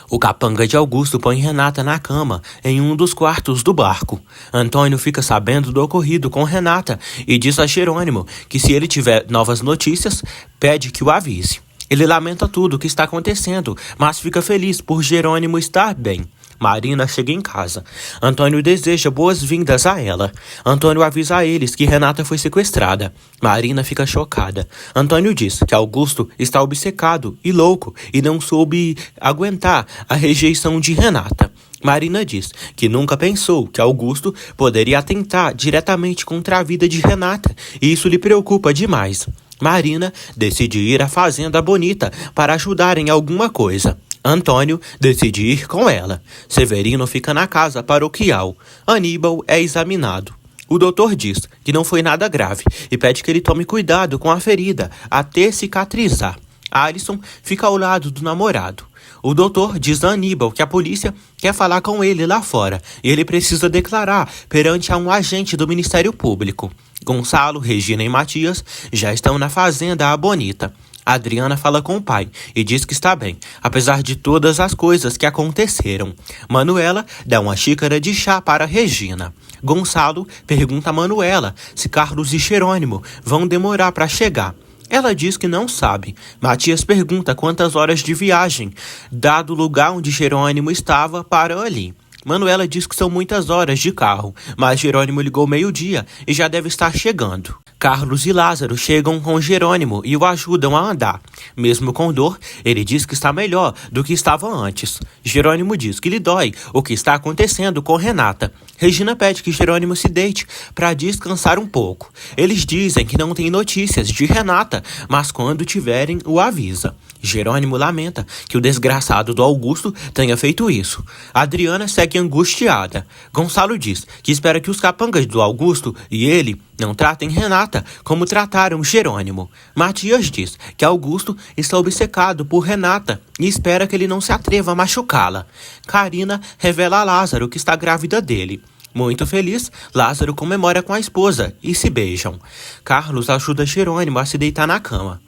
O capanga de Augusto põe Renata na cama, em um dos quartos do barco. Antônio fica sabendo do ocorrido com Renata e diz a Jerônimo que se ele tiver novas notícias, pede que o avise. Ele lamenta tudo o que está acontecendo, mas fica feliz por Jerônimo estar bem. Marina chega em casa. Antônio deseja boas-vindas a ela. Antônio avisa a eles que Renata foi sequestrada. Marina fica chocada. Antônio diz que Augusto está obcecado e louco e não soube aguentar a rejeição de Renata. Marina diz que nunca pensou que Augusto poderia atentar diretamente contra a vida de Renata e isso lhe preocupa demais. Marina decide ir à Fazenda Bonita para ajudar em alguma coisa. Antônio decide ir com ela. Severino fica na casa paroquial. Aníbal é examinado. O doutor diz que não foi nada grave e pede que ele tome cuidado com a ferida até cicatrizar. Alisson fica ao lado do namorado. O doutor diz a Aníbal que a polícia quer falar com ele lá fora e ele precisa declarar perante a um agente do Ministério Público. Gonçalo, Regina e Matias já estão na fazenda A Bonita. Adriana fala com o pai e diz que está bem, apesar de todas as coisas que aconteceram. Manuela dá uma xícara de chá para Regina. Gonçalo pergunta a Manuela se Carlos e Jerônimo vão demorar para chegar. Ela diz que não sabe. Matias pergunta quantas horas de viagem, dado o lugar onde Jerônimo estava, para ali. Manuela diz que são muitas horas de carro, mas Jerônimo ligou meio-dia e já deve estar chegando. Carlos e Lázaro chegam com Jerônimo e o ajudam a andar. Mesmo com dor, ele diz que está melhor do que estava antes. Jerônimo diz que lhe dói o que está acontecendo com Renata. Regina pede que Jerônimo se deite para descansar um pouco. Eles dizem que não têm notícias de Renata, mas quando tiverem, o avisa. Jerônimo lamenta que o desgraçado do Augusto tenha feito isso. Adriana segue angustiada. Gonçalo diz que espera que os capangas do Augusto e ele não tratem Renata como trataram Jerônimo. Matias diz que Augusto está obcecado por Renata e espera que ele não se atreva a machucá-la. Carina revela a Lázaro que está grávida dele. Muito feliz, Lázaro comemora com a esposa e se beijam. Carlos ajuda Jerônimo a se deitar na cama.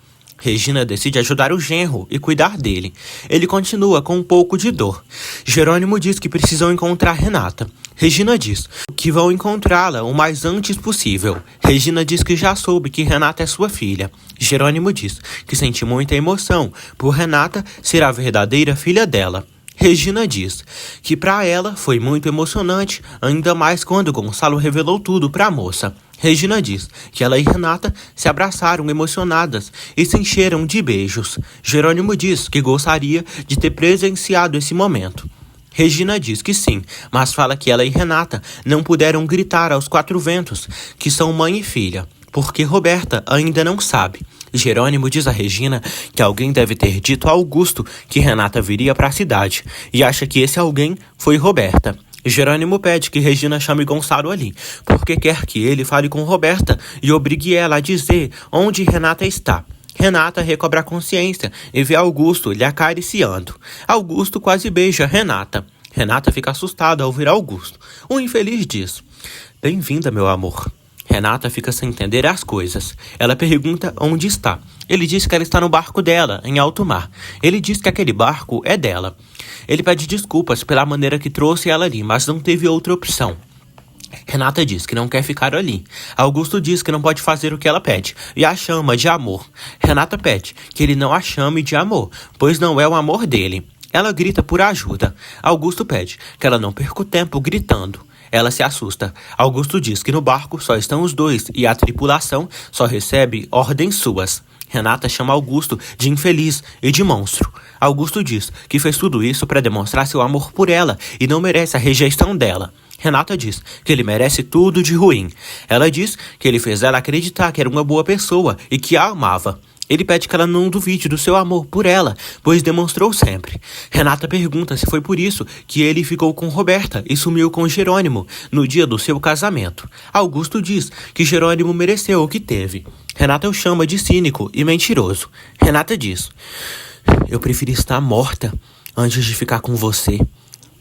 Regina decide ajudar o genro e cuidar dele. Ele continua com um pouco de dor. Jerônimo diz que precisam encontrar Renata. Regina diz que vão encontrá-la o mais antes possível. Regina diz que já soube que Renata é sua filha. Jerônimo diz que sente muita emoção por Renata ser a verdadeira filha dela. Regina diz que para ela foi muito emocionante, ainda mais quando Gonçalo revelou tudo para a moça. Regina diz que ela e Renata se abraçaram emocionadas e se encheram de beijos. Jerônimo diz que gostaria de ter presenciado esse momento. Regina diz que sim, mas fala que ela e Renata não puderam gritar aos quatro ventos que são mãe e filha, porque Roberta ainda não sabe. Jerônimo diz a Regina que alguém deve ter dito a Augusto que Renata viria para a cidade e acha que esse alguém foi Roberta. Jerônimo pede que Regina chame Gonçalo ali, porque quer que ele fale com Roberta e obrigue ela a dizer onde Renata está. Renata recobra a consciência e vê Augusto lhe acariciando. Augusto quase beija Renata. Renata fica assustada ao ver Augusto. O infeliz diz: "Bem-vinda, meu amor." Renata fica sem entender as coisas. Ela pergunta onde está. Ele diz que ela está no barco dela, em alto mar. Ele diz que aquele barco é dela. Ele pede desculpas pela maneira que trouxe ela ali, mas não teve outra opção. Renata diz que não quer ficar ali. Augusto diz que não pode fazer o que ela pede e a chama de amor. Renata pede que ele não a chame de amor, pois não é o amor dele. Ela grita por ajuda. Augusto pede que ela não perca o tempo gritando. Ela se assusta. Augusto diz que no barco só estão os dois e a tripulação só recebe ordens suas. Renata chama Augusto de infeliz e de monstro. Augusto diz que fez tudo isso para demonstrar seu amor por ela e não merece a rejeição dela. Renata diz que ele merece tudo de ruim. Ela diz que ele fez ela acreditar que era uma boa pessoa e que a amava. Ele pede que ela não duvide do seu amor por ela, pois demonstrou sempre. Renata pergunta se foi por isso que ele ficou com Roberta e sumiu com Jerônimo no dia do seu casamento. Augusto diz que Jerônimo mereceu o que teve. Renata o chama de cínico e mentiroso. Renata diz: "Eu preferi estar morta antes de ficar com você."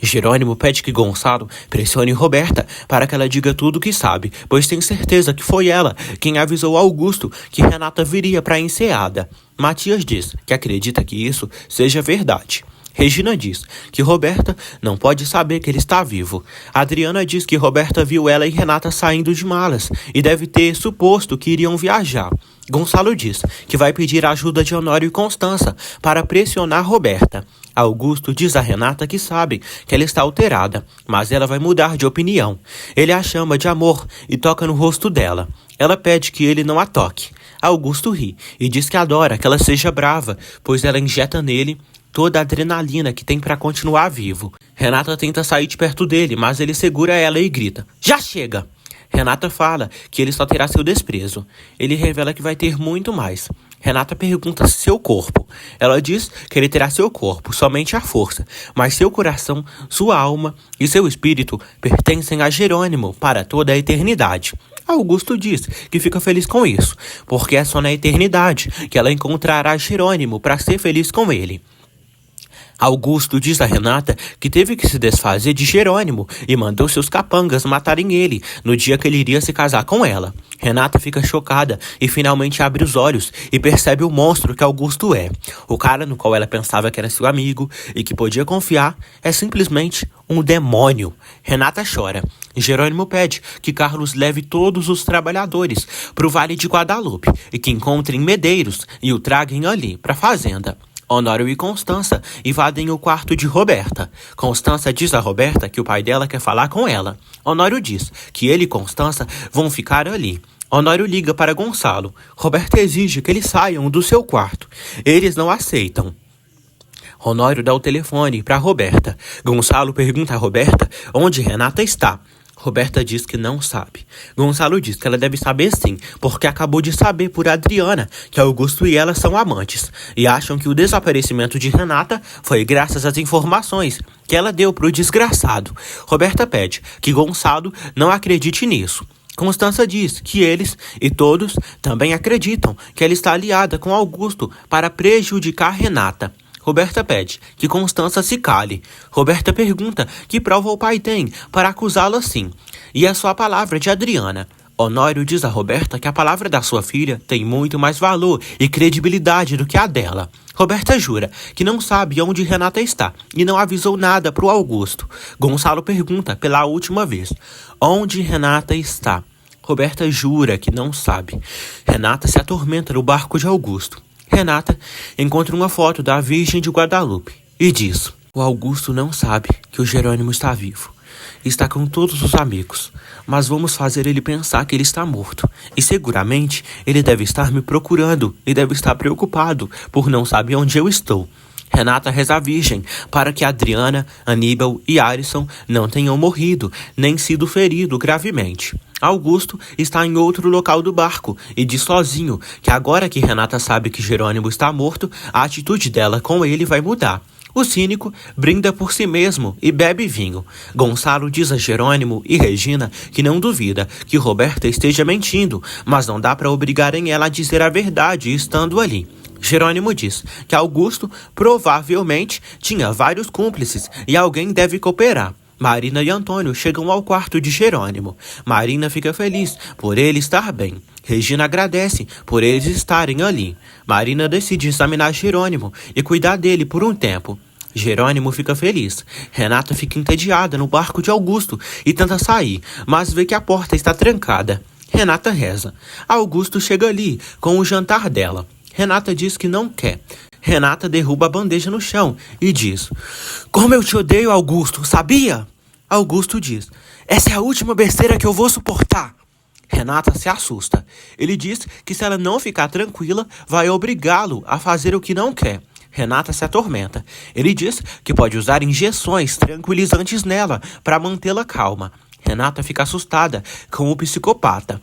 Jerônimo pede que Gonçalo pressione Roberta para que ela diga tudo o que sabe, pois tem certeza que foi ela quem avisou Augusto que Renata viria para a enseada. Matias diz que acredita que isso seja verdade. Regina diz que Roberta não pode saber que ele está vivo. Adriana diz que Roberta viu ela e Renata saindo de malas e deve ter suposto que iriam viajar. Gonçalo diz que vai pedir a ajuda de Honório e Constança para pressionar Roberta. Augusto diz a Renata que sabe que ela está alterada, mas ela vai mudar de opinião. Ele a chama de amor e toca no rosto dela. Ela pede que ele não a toque. Augusto ri e diz que adora que ela seja brava, pois ela injeta nele toda a adrenalina que tem para continuar vivo. Renata tenta sair de perto dele, mas ele segura ela e grita: "Já chega!" Renata fala que ele só terá seu desprezo. Ele revela que vai ter muito mais. Renata pergunta se seu corpo. Ela diz que ele terá seu corpo, somente a força, mas seu coração, sua alma e seu espírito pertencem a Jerônimo para toda a eternidade. Augusto diz que fica feliz com isso, porque é só na eternidade que ela encontrará Jerônimo para ser feliz com ele. Augusto diz a Renata que teve que se desfazer de Jerônimo e mandou seus capangas matarem ele no dia que ele iria se casar com ela. Renata fica chocada e finalmente abre os olhos e percebe o monstro que Augusto é. O cara no qual ela pensava que era seu amigo e que podia confiar é simplesmente um demônio. Renata chora. Jerônimo pede que Carlos leve todos os trabalhadores para o Vale de Guadalupe e que encontrem Medeiros e o traguem ali para a fazenda. Honório e Constança invadem o quarto de Roberta. Constança diz a Roberta que o pai dela quer falar com ela. Honório diz que ele e Constança vão ficar ali. Honório liga para Gonçalo. Roberta exige que eles saiam do seu quarto. Eles não aceitam. Honório dá o telefone para Roberta. Gonçalo pergunta a Roberta onde Renata está. Roberta diz que não sabe. Gonçalo diz que ela deve saber sim, porque acabou de saber por Adriana que Augusto e ela são amantes, e acham que o desaparecimento de Renata foi graças às informações que ela deu pro desgraçado. Roberta pede que Gonçalo não acredite nisso. Constança diz que eles e todos também acreditam que ela está aliada com Augusto para prejudicar Renata. Roberta pede que Constança se cale. Roberta pergunta que prova o pai tem para acusá-lo assim. E é só a palavra de Adriana. Honório diz a Roberta que a palavra da sua filha tem muito mais valor e credibilidade do que a dela. Roberta jura que não sabe onde Renata está e não avisou nada para o Augusto. Gonçalo pergunta pela última vez: onde Renata está? Roberta jura que não sabe. Renata se atormenta no barco de Augusto. Renata encontra uma foto da Virgem de Guadalupe e diz: o Augusto não sabe que o Jerônimo está vivo. Está com todos os amigos, mas vamos fazer ele pensar que ele está morto. E seguramente ele deve estar me procurando e deve estar preocupado por não saber onde eu estou. Renata reza à Virgem para que Adriana, Aníbal e Alisson não tenham morrido, nem sido ferido gravemente. Augusto está em outro local do barco e diz sozinho que agora que Renata sabe que Jerônimo está morto, a atitude dela com ele vai mudar. O cínico brinda por si mesmo e bebe vinho. Gonçalo diz a Jerônimo e Regina que não duvida que Roberta esteja mentindo, mas não dá para obrigarem ela a dizer a verdade estando ali. Jerônimo diz que Augusto provavelmente tinha vários cúmplices e alguém deve cooperar. Marina e Antônio chegam ao quarto de Jerônimo. Marina fica feliz por ele estar bem. Regina agradece por eles estarem ali. Marina decide examinar Jerônimo e cuidar dele por um tempo. Jerônimo fica feliz. Renata fica entediada no barco de Augusto e tenta sair, mas vê que a porta está trancada. Renata reza. Augusto chega ali com o jantar dela. Renata diz que não quer. Renata derruba a bandeja no chão e diz: como eu te odeio, Augusto, sabia? Augusto diz: essa é a última besteira que eu vou suportar. Renata se assusta. Ele diz que se ela não ficar tranquila, vai obrigá-lo a fazer o que não quer. Renata se atormenta. Ele diz que pode usar injeções tranquilizantes nela para mantê-la calma. Renata fica assustada com o psicopata.